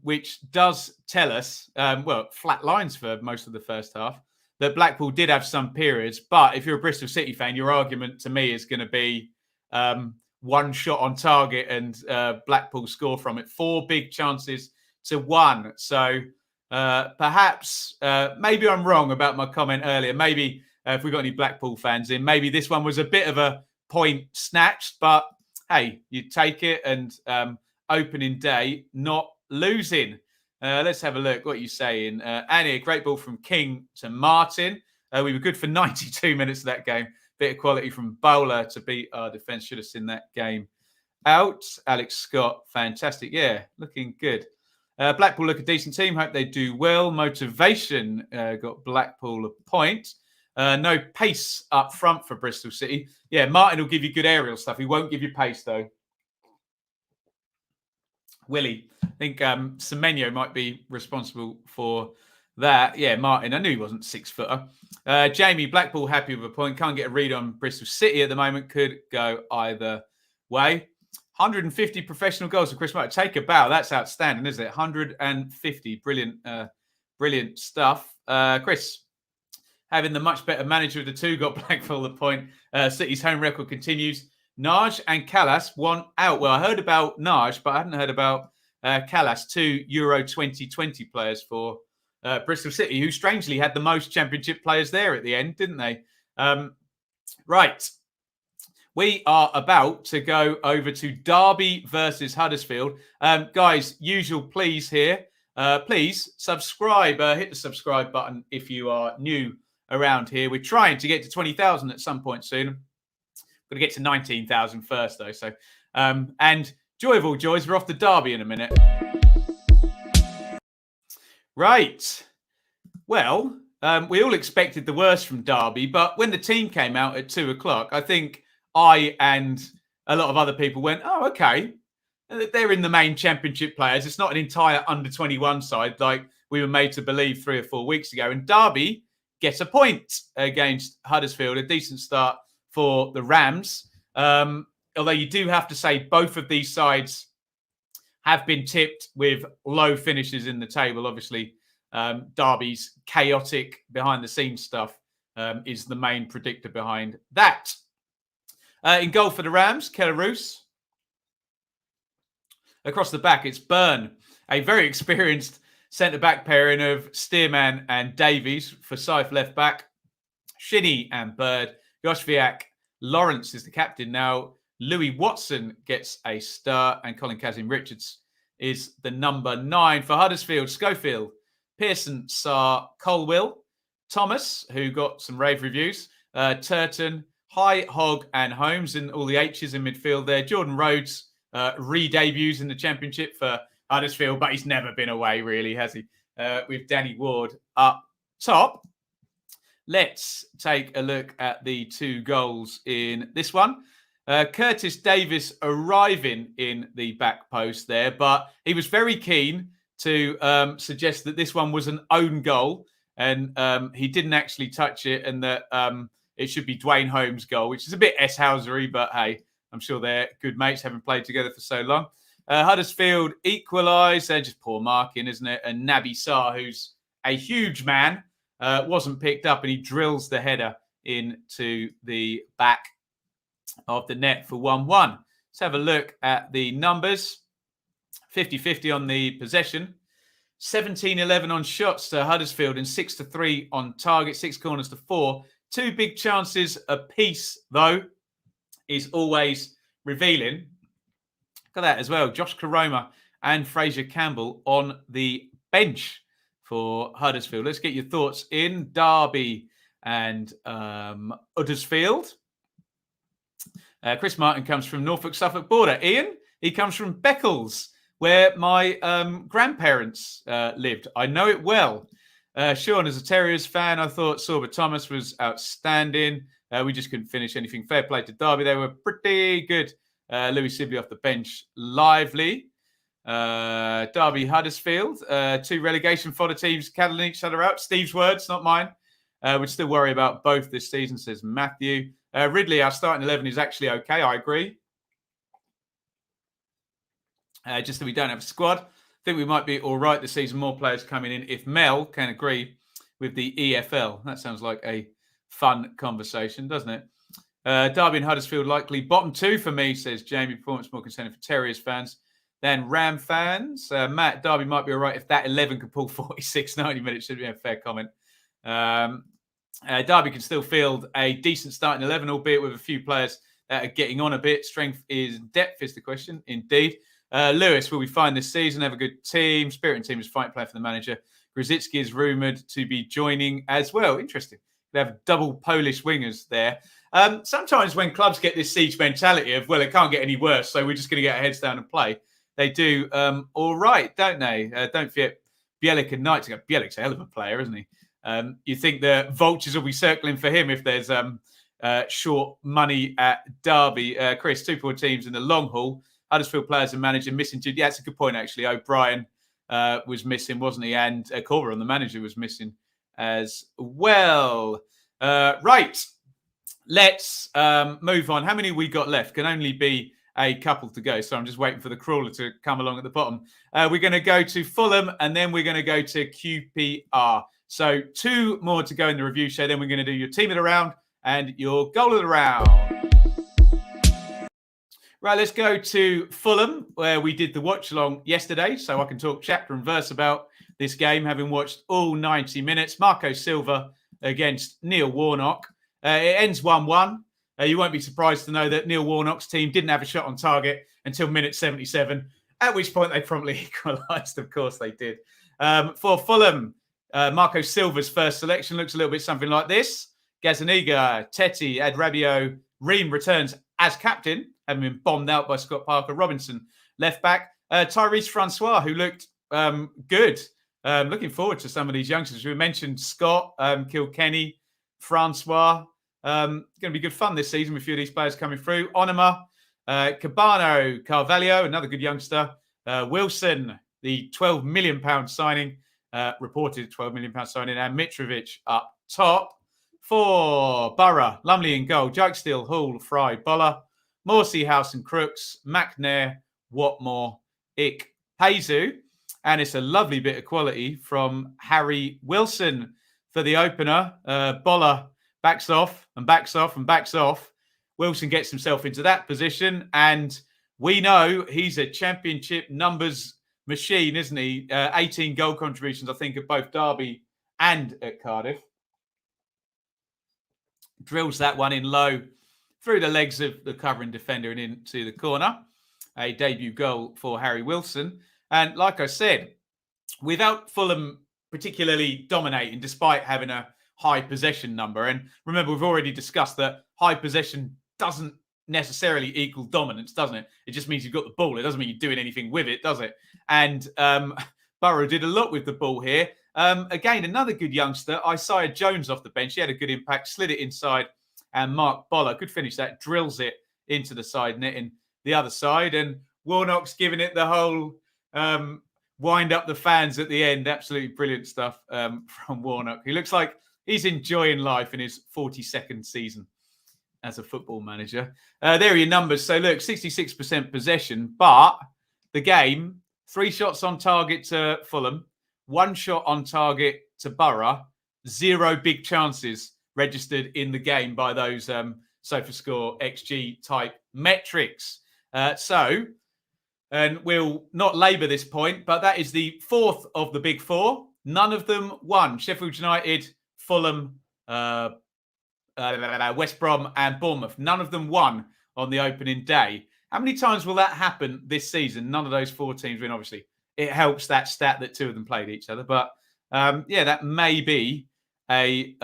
Which does tell us, flat lines for most of the first half, that Blackpool did have some periods. But if you're a Bristol City fan, your argument to me is going to be one shot on target and Blackpool score from it. 4 big chances to 1. So perhaps, maybe I'm wrong about my comment earlier. Maybe if we've got any Blackpool fans in, maybe this one was a bit of a point snatched. But hey, you take it, and opening day, not losing. Let's have a look. What are you saying? Annie, great ball from King to Martin. We were good for 92 minutes of that game. Bit of quality from Bowler to beat our defence. Should have seen that game out. Alex Scott, fantastic. Yeah, looking good. Blackpool look a decent team. Hope they do well. Motivation got Blackpool a point. No pace up front for Bristol City. Yeah, Martin will give you good aerial stuff. He won't give you pace, though. Willie, I think Semenyo might be responsible for that. Yeah, Martin, I knew he wasn't 6-footer. Jamie, Blackpool happy with a point. Can't get a read on Bristol City at the moment. Could go either way. 150 professional goals for Chris Martin. Take a bow. That's outstanding, isn't it? 150. Brilliant, brilliant stuff. Chris, having the much better manager of the two, got Blackpool the point. City's home record continues. Naj and Callas want out. Well, I heard about Naj, but I hadn't heard about Callas, 2 Euro 2020 players for Bristol City, who strangely had the most Championship players there at the end, didn't they? Right. We are about to go over to Derby versus Huddersfield. Guys, usual please here. Please subscribe. Hit the subscribe button if you are new around here. We're trying to get to 20,000 at some point soon. Got to get to 19,000 first, though. So, and joy of all joys, we're off to Derby in a minute. Right. Well, we all expected the worst from Derby, but when the team came out at 2:00, I think I and a lot of other people went, oh, okay. They're in the main Championship players. It's not an entire under-21 side like we were made to believe 3 or 4 weeks ago. And Derby gets a point against Huddersfield, a decent start for the Rams. Although you do have to say both of these sides have been tipped with low finishes in the table. Obviously, Derby's chaotic behind-the-scenes stuff is the main predictor behind that. In goal for the Rams, Keller-Roos. Across the back, it's Byrne, a very experienced centre-back pairing of Stearman and Davies. For Forsyth left back, Shinnie and Bird, Joshviak Lawrence is the captain. Now, Louis Watson gets a start, and Colin Kazim-Richards is the number 9 for Huddersfield. Schofield, Pearson, Sarr, Coyle, Thomas, who got some rave reviews, Turton, High, Hogg, and Holmes, and all the H's in midfield there. Jordan Rhodes re-debuts in the Championship for Huddersfield, but he's never been away, really, has he? With Danny Ward up top. Let's take a look at the 2 goals in this one. Curtis Davis arriving in the back post there, but he was very keen to suggest that this one was an own goal, and he didn't actually touch it, and that it should be Dwayne Holmes' goal, which is a bit S-Housery, but hey, I'm sure they're good mates, having played together for so long. Huddersfield equalised. They're just poor marking, isn't it? And Naby Sarr, who's a huge man, wasn't picked up, and he drills the header into the back of the net for 1-1. Let's have a look at the numbers. 50-50 on the possession. 17-11 on shots to Huddersfield and 6-3 on target. 6 corners to 4. 2 big chances apiece, though, is always revealing. Look at that as well. Josh Karoma and Fraser Campbell on the bench for Huddersfield. Let's get your thoughts in Darby and Huddersfield. Chris Martin comes from Norfolk-Suffolk border. Iain, he comes from Beccles, where my grandparents lived. I know it well. Sean, as a Terriers fan, I thought Sorba Thomas was outstanding. We just couldn't finish anything. Fair play to Darby. They were pretty good. Louis Sibley off the bench, lively. Derby Huddersfield, 2 relegation fodder teams caddling each other out. Steve's words, not mine. Would still worry about both this season, says Matthew. Ridley, our starting 11 is actually okay. I agree. Just that we don't have a squad. I think we might be all right this season. More players coming in. If Mel can agree with the EFL, that sounds like a fun conversation, doesn't it? Derby and Huddersfield likely bottom 2 for me, says Jamie. Performance more concerning for Terriers fans than Ram fans. Matt, Derby might be all right if that 11 could pull 46, 90 minutes. Should be a fair comment. Derby can still field a decent starting 11, albeit with a few players that are getting on a bit. Strength is depth is the question, indeed. Lewis, will we find this season? Have a good team. Spirit and team is fighting player for the manager. Grzycki is rumoured to be joining as well. Interesting. They have double Polish wingers there. Sometimes when clubs get this siege mentality of, well, it can't get any worse, so we're just going to get our heads down and play, they do all right, don't they? Don't forget Bielik and Knight. Bielik's a hell of a player, isn't he? You think the vultures will be circling for him if there's short money at Derby. Chris, 2 poor teams in the long haul. Huddersfield players and manager missing. Yeah, that's a good point, actually. O'Brien was missing, wasn't he? And Corver, the manager, was missing as well. Right. Let's move on. How many we got left? Can only be a couple to go. So I'm just waiting for the crawler to come along at the bottom. We're going to go to Fulham, and then we're going to go to QPR. So 2 more to go in the review show. Then we're going to do your team of the round and your goal of the round. Right, let's go to Fulham, where we did the watch-along yesterday, so I can talk chapter and verse about this game, having watched all 90 minutes. Marco Silva against Neil Warnock. It ends 1-1. You won't be surprised to know that Neil Warnock's team didn't have a shot on target until minute 77, at which point they promptly equalised. Of course they did. For Fulham, Marco Silva's first selection looks a little bit something like this. Gazaniga, Teti, Adrabio, Ream returns as captain, having been bombed out by Scott Parker Robinson. Left back, Tyrese Francois, who looked good. Looking forward to some of these youngsters. We mentioned Scott, Kilkenny, Francois. Going to be good fun this season with a few of these players coming through. Onoma, Cabano, Carvalho, another good youngster. Wilson, the £12 million signing, reported £12 million signing, and Mitrovic up top. For Borough, Lumley in goal, Jukestill, Hall, Fry, Boller, Morsey, House and Crooks, McNair, Watmore, Ick, Hazu. And it's a lovely bit of quality from Harry Wilson for the opener. Boller backs off and backs off and backs off. Wilson gets himself into that position. And we know he's a championship numbers machine, isn't he? 18 goal contributions, I think, at both Derby and at Cardiff. Drills that one in low through the legs of the covering defender and into the corner. A debut goal for Harry Wilson. And like I said, without Fulham particularly dominating, despite having a high possession number. And remember, we've already discussed that high possession doesn't necessarily equal dominance, doesn't it? It just means you've got the ball. It doesn't mean you're doing anything with it, does it? And Borough did a lot with the ball here. Again, another good youngster, Isaiah Jones off the bench. He had a good impact, slid it inside, and Mark Boller, good finish that, drills it into the side net in the other side. And Warnock's giving it the whole wind up the fans at the end. Absolutely brilliant stuff from Warnock. He looks like he's enjoying life in his 42nd season as a football manager. There are your numbers. So look, 66% possession, but the game, 3 shots on target to Fulham, 1 shot on target to Borough, 0 big chances registered in the game by those SofaScore XG type metrics. And we'll not labour this point, but that is the 4th of the big 4. None of them won. Sheffield United, Fulham, West Brom and Bournemouth. None of them won on the opening day. How many times will that happen this season? None of those 4 teams win, obviously. It helps that stat that 2 of them played each other. But, that may be a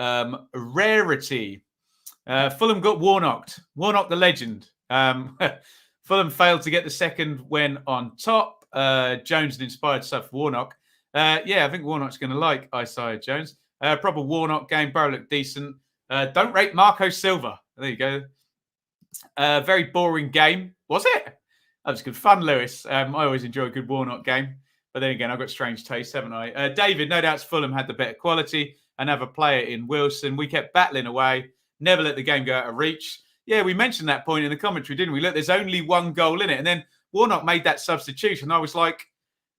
rarity. Fulham got Warnock the legend. Fulham failed to get the second when on top. Jones had inspired stuff for Warnock. I think Warnock's going to like Isaiah Jones. Proper Warnock game. Borough looked decent. Don't rate Marco Silva. There you go. Very boring game. Was it? That was good fun, Lewis. I always enjoy a good Warnock game. But then again, I've got strange taste, haven't I? David, no doubt Fulham had the better quality. Another player in Wilson. We kept battling away. Never let the game go out of reach. Yeah, we mentioned that point in the commentary, didn't we? Look, there's only 1 goal in it. And then Warnock made that substitution. I was like,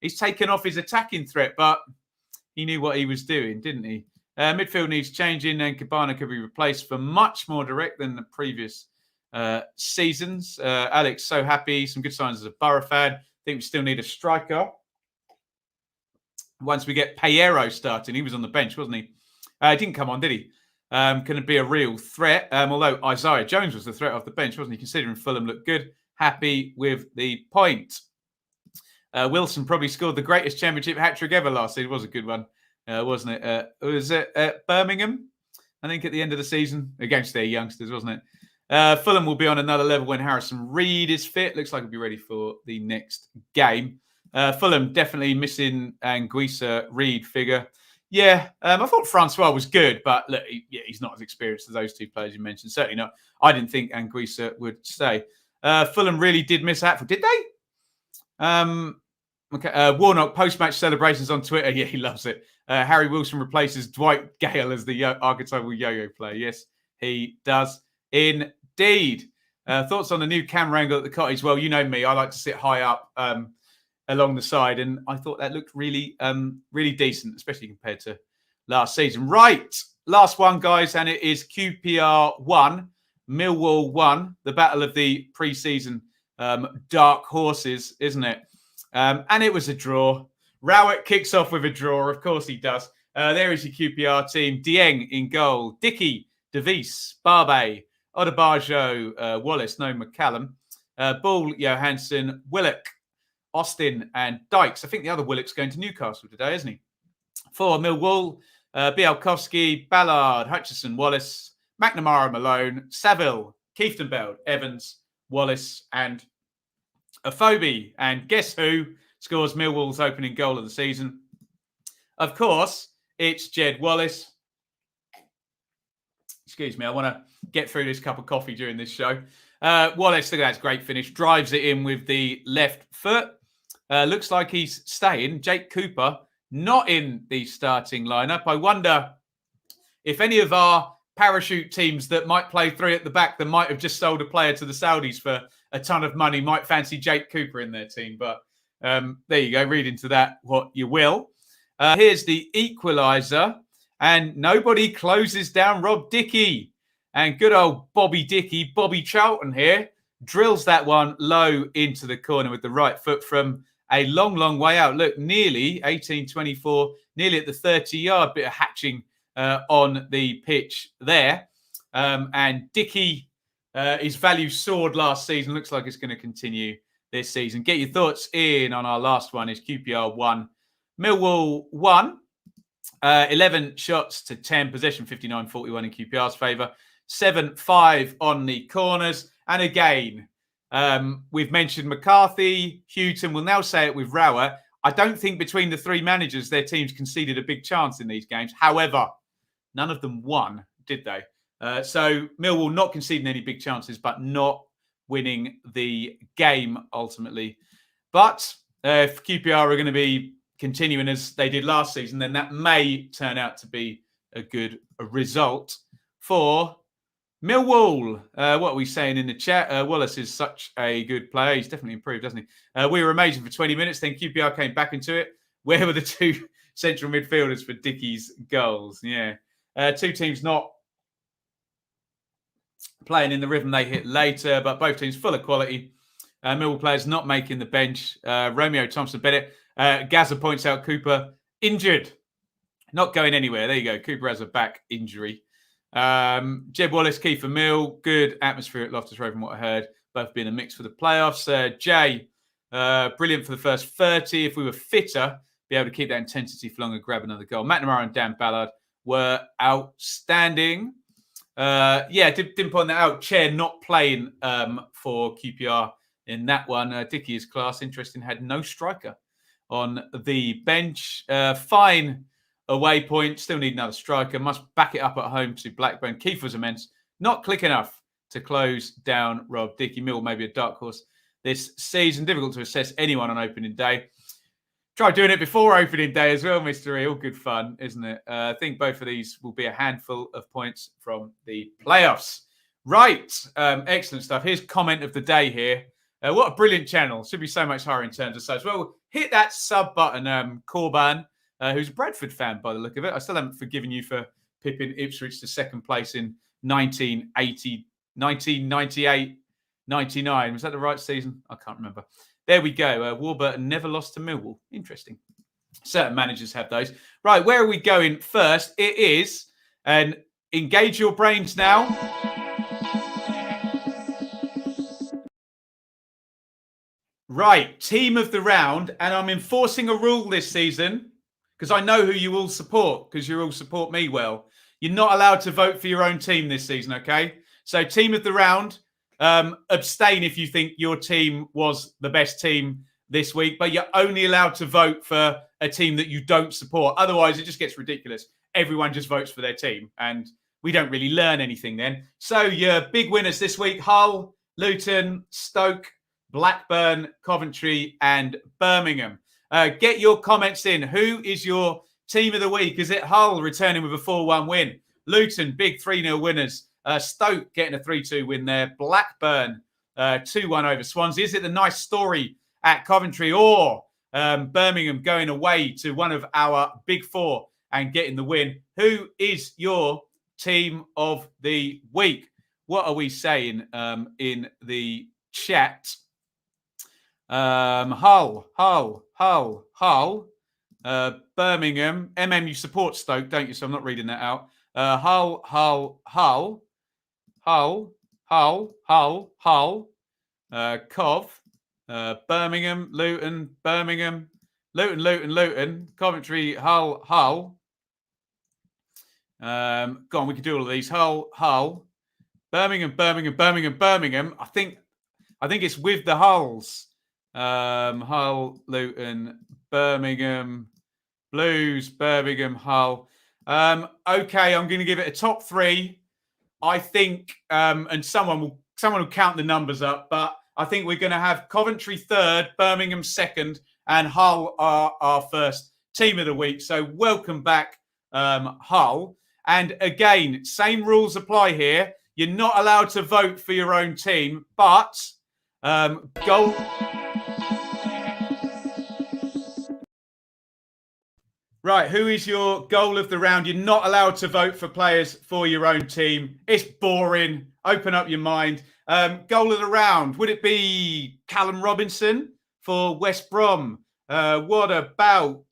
he's taken off his attacking threat, but he knew what he was doing, didn't he? Midfield needs changing, and Cabana could be replaced for much more direct than the previous seasons. Alex, so happy. Some good signs as a Borough fan. I think we still need a striker. Once we get Payero starting, he was on the bench, wasn't he? He didn't come on, did he? Can it be a real threat? Although Isaiah Jones was the threat off the bench, wasn't he? Considering Fulham looked good. Happy with the point. Wilson probably scored the greatest championship hat-trick ever last season. It was a good one, wasn't it? Was it at Birmingham? I think at the end of the season against their youngsters, wasn't it? Fulham will be on another level when Harrison Reed is fit. Looks like he'll be ready for the next game. Fulham definitely missing Anguissa Reed figure. Yeah, I thought Francois was good, but look, he's not as experienced as those 2 players you mentioned. Certainly not. I didn't think Anguissa would stay. Fulham really did miss Hatfield, did they? Okay. Warnock post-match celebrations on Twitter. Yeah, he loves it. Harry Wilson replaces Dwight Gale as the archetypal yo-yo player. Yes, he does indeed. Thoughts on the new camera angle at the cottage? Well, you know me. I like to sit high up along the side, and I thought that looked really, really decent, especially compared to last season. Right, last one, guys, and it is QPR 1, Millwall 1, the battle of the pre-season dark horses, isn't it? And it was a draw. Rowett kicks off with a draw. Of course he does. There is your QPR team. Dieng in goal. Dickey, DeVries, Barbe, Odebajo, Wallace, no McCallum. Bull, Johansson, Willock, Austin and Dykes. I think the other Willock's going to Newcastle today, isn't he? For Millwall, Bialkowski, Ballard, Hutchison, Wallace, McNamara, Malone, Saville, Kieftenbeld, Evans, Wallace and Afobe. And guess who scores Millwall's opening goal of the season? Of course, it's Jed Wallace. Excuse me, I want to get through this cup of coffee during this show. Wallace, look at that, great finish. Drives it in with the left foot. Looks like he's staying. Jake Cooper, not in the starting lineup. I wonder if any of our parachute teams that might play 3 at the back that might have just sold a player to the Saudis for a ton of money might fancy Jake Cooper in their team. But there you go. Read into that what you will. Here's the equaliser. And nobody closes down Rob Dickey. And good old Bobby Dickey, Bobby Charlton here, drills that one low into the corner with the right foot from a long, long way out. Look, nearly 18-24, nearly at the 30-yard, bit of hatching on the pitch there. And Dickey His value soared last season. Looks like it's going to continue this season. Get your thoughts in on our last one. Is QPR 1, Millwall 1. 11 shots to 10. Possession 59-41 in QPR's favour. 7-5 on the corners. And again, we've mentioned McCarthy, Houghton. We'll now say it with Rower. I don't think between the three managers, their teams conceded a big chance in these games. However, none of them won, did they? So Millwall not conceding any big chances, but not winning the game ultimately. But if QPR are going to be continuing as they did last season, then that may turn out to be a good result for Millwall. What are we saying in the chat? Wallace is such a good player. He's definitely improved, hasn't he? We were amazing for 20 minutes. Then QPR came back into it. Where were the two central midfielders for Dickie's goals? Yeah. Two teams not playing in the rhythm they hit later, but both teams full of quality. Millwall players not making the bench. Romeo Thompson-Bennett. Gazza points out Cooper injured. Not going anywhere. There you go. Cooper has a back injury. Jeb Wallace, Kiefer Mill. Good atmosphere at Loftus Road from what I heard. Both being a mix for the playoffs. Jay, brilliant for the first 30. If we were fitter, be able to keep that intensity for longer, grab another goal. McNamara and Dan Ballard were outstanding. Didn't point that out. Chair not playing for QPR in that one. Dickie is class. Interesting. Had no striker on the bench. Fine away point. Still need another striker. Must back it up at home to Blackburn. Keith was immense. Not quick enough to close down Rob. Dickie Mill maybe a dark horse this season. Difficult to assess anyone on opening day. Try doing it before opening day as well, Mr. E. All good fun, isn't it? I think both of these will be a handful of points from the playoffs. Right. Excellent stuff. Here's comment of the day here. What a brilliant channel. Should be so much higher in terms of subs. Well, hit that sub button, Corban, who's a Bradford fan by the look of it. I still haven't forgiven you for pipping Ipswich to second place in 1980, 1998, 99. Was that the right season? I can't remember. There we go. Warburton never lost to Millwall. Interesting. Certain managers have those. Right, where are we going first? It is, and engage your brains now. Right, team of the round. And I'm enforcing a rule this season because I know who you all support because you all support me well. You're not allowed to vote for your own team this season, okay? So team of the round. Abstain if you think your team was the best team this week, but you're only allowed to vote for a team that you don't support. Otherwise, it just gets ridiculous. Everyone just votes for their team, and we don't really learn anything then. So your big winners this week, Hull, Luton, Stoke, Blackburn, Coventry, and Birmingham. Get your comments in. Who is your team of the week? Is it Hull returning with a 4-1 win? Luton, big 3-0 winners. Stoke getting a 3-2 win there. Blackburn 2-1 over Swansea. Is it the nice story at Coventry or Birmingham going away to one of our big four and getting the win? Who is your team of the week? What are we saying in the chat? Hull. Birmingham. You support Stoke, don't you? So I'm not reading that out. Hull. Cov, Birmingham, Luton, Coventry, Hull. Go on, we could do all of these. Hull, Birmingham. I think it's with the Hulls. Hull, Luton, Birmingham, Blues, Birmingham, Hull. Okay, I'm going to give it a top three. I think, and someone will count the numbers up, but I think we're going to have Coventry third, Birmingham second, and Hull are our first team of the week. So welcome back, Hull. And again, same rules apply here. You're not allowed to vote for your own team, but goal. Right, who is your goal of the round? You're not allowed to vote for players for your own team. It's boring. Open up your mind. Goal of the round, would it be Callum Robinson for West Brom? What about,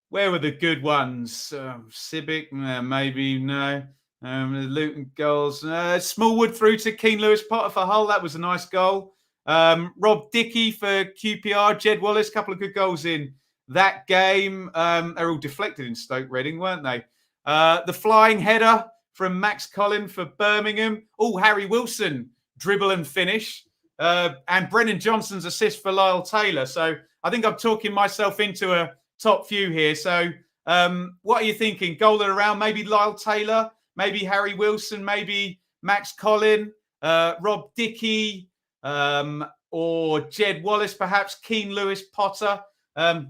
where were the good ones? Civic, maybe, no. The Luton goals. Smallwood through to Keane Lewis Potter for Hull. That was a nice goal. Rob Dickey for QPR. Jed Wallace, a couple of good goals in that game. They're all deflected in Stoke Reading, weren't they? The flying header from Max Collin for Birmingham. Oh, Harry Wilson, dribble and finish. And Brennan Johnson's assist for Lyle Taylor. So I think I'm talking myself into a top few here. So what are you thinking? Goal around, maybe Lyle Taylor, maybe Harry Wilson, maybe Max Collin, Rob Dickey, or Jed Wallace, perhaps Keane Lewis Potter.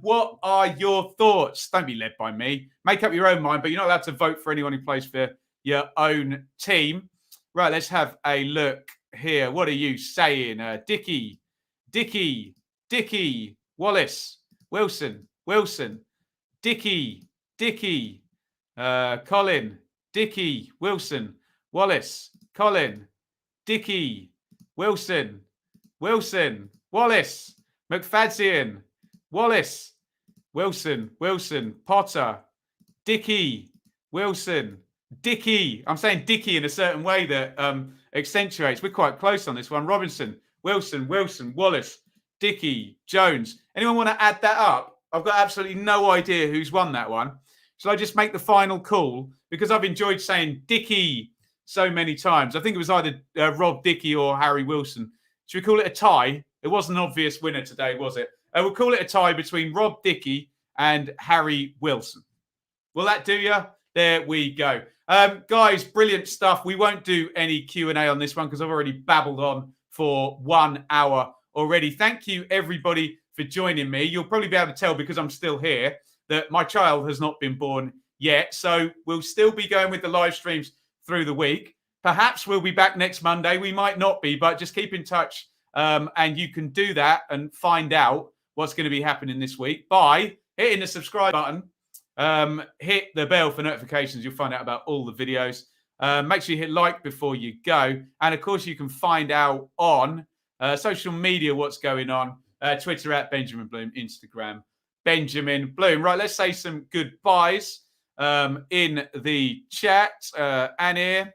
What are your thoughts? Don't be led by me. Make up your own mind, but you're not allowed to vote for anyone who plays for your own team. Right, let's have a look here. What are you saying? Dickey, Wallace, Wilson, Dickey, Colin, Dickey, Wilson, Wallace, Colin, Dickey, Wilson, Wallace, McFadzean, Wallace, Wilson, Potter, Dickey, Wilson, Dickey. I'm saying Dickey in a certain way that accentuates. We're quite close on this one. Robinson, Wilson, Wallace, Dickey, Jones. Anyone want to add that up? I've got absolutely no idea who's won that one. Shall I just make the final call? Because I've enjoyed saying Dickey so many times. I think it was either Rob Dickey or Harry Wilson. Should we call it a tie? It wasn't an obvious winner today, was it? We'll call it a tie between Rob Dickey and Harry Wilson. Will that do you? There we go. Guys, brilliant stuff. We won't do any Q&A on this one because I've already babbled on for 1 hour already. Thank you, everybody, for joining me. You'll probably be able to tell because I'm still here that my child has not been born yet. So we'll still be going with the live streams through the week. Perhaps we'll be back next Monday. We might not be, but just keep in touch. And you can do that and find out what's going to be happening this week by hitting the subscribe button. Hit the bell for notifications. You'll find out about all the videos. Make sure you hit like before you go. And of course, you can find out on social media what's going on. Twitter at Benjamin Bloom, Instagram Benjamin Bloom. Right, let's say some goodbyes in the chat. Anir,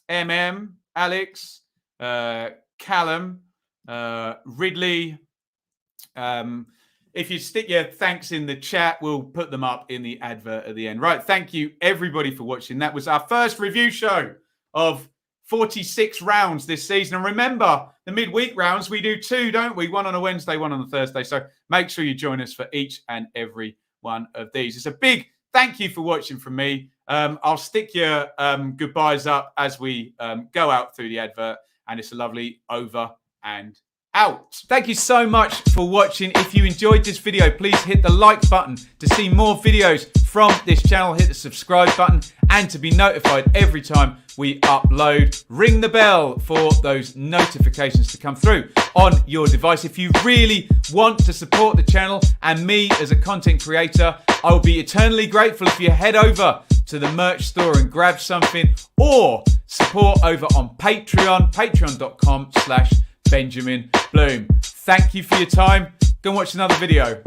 MM, Alex, Callum, Ridley. If you stick your thanks in the chat, we'll put them up in the advert at the end. Right, thank you everybody for watching. That was our first review show of 46 rounds this season. And remember, the midweek rounds, we do 2, don't we? 1 on a Wednesday, 1 on a Thursday. So make sure you join us for each and every one of these. It's a big thank you for watching from me. I'll stick your goodbyes up as we go out through the advert. And it's a lovely over and out. Thank you so much for watching. If you enjoyed this video, please hit the like button to see more videos from this channel. Hit the subscribe button and to be notified every time we upload. Ring the bell for those notifications to come through on your device. If you really want to support the channel and me as a content creator, I will be eternally grateful if you head over to the merch store and grab something, or support over on Patreon, patreon.com/Benjamin Bloom. Thank you for your time. Go and watch another video.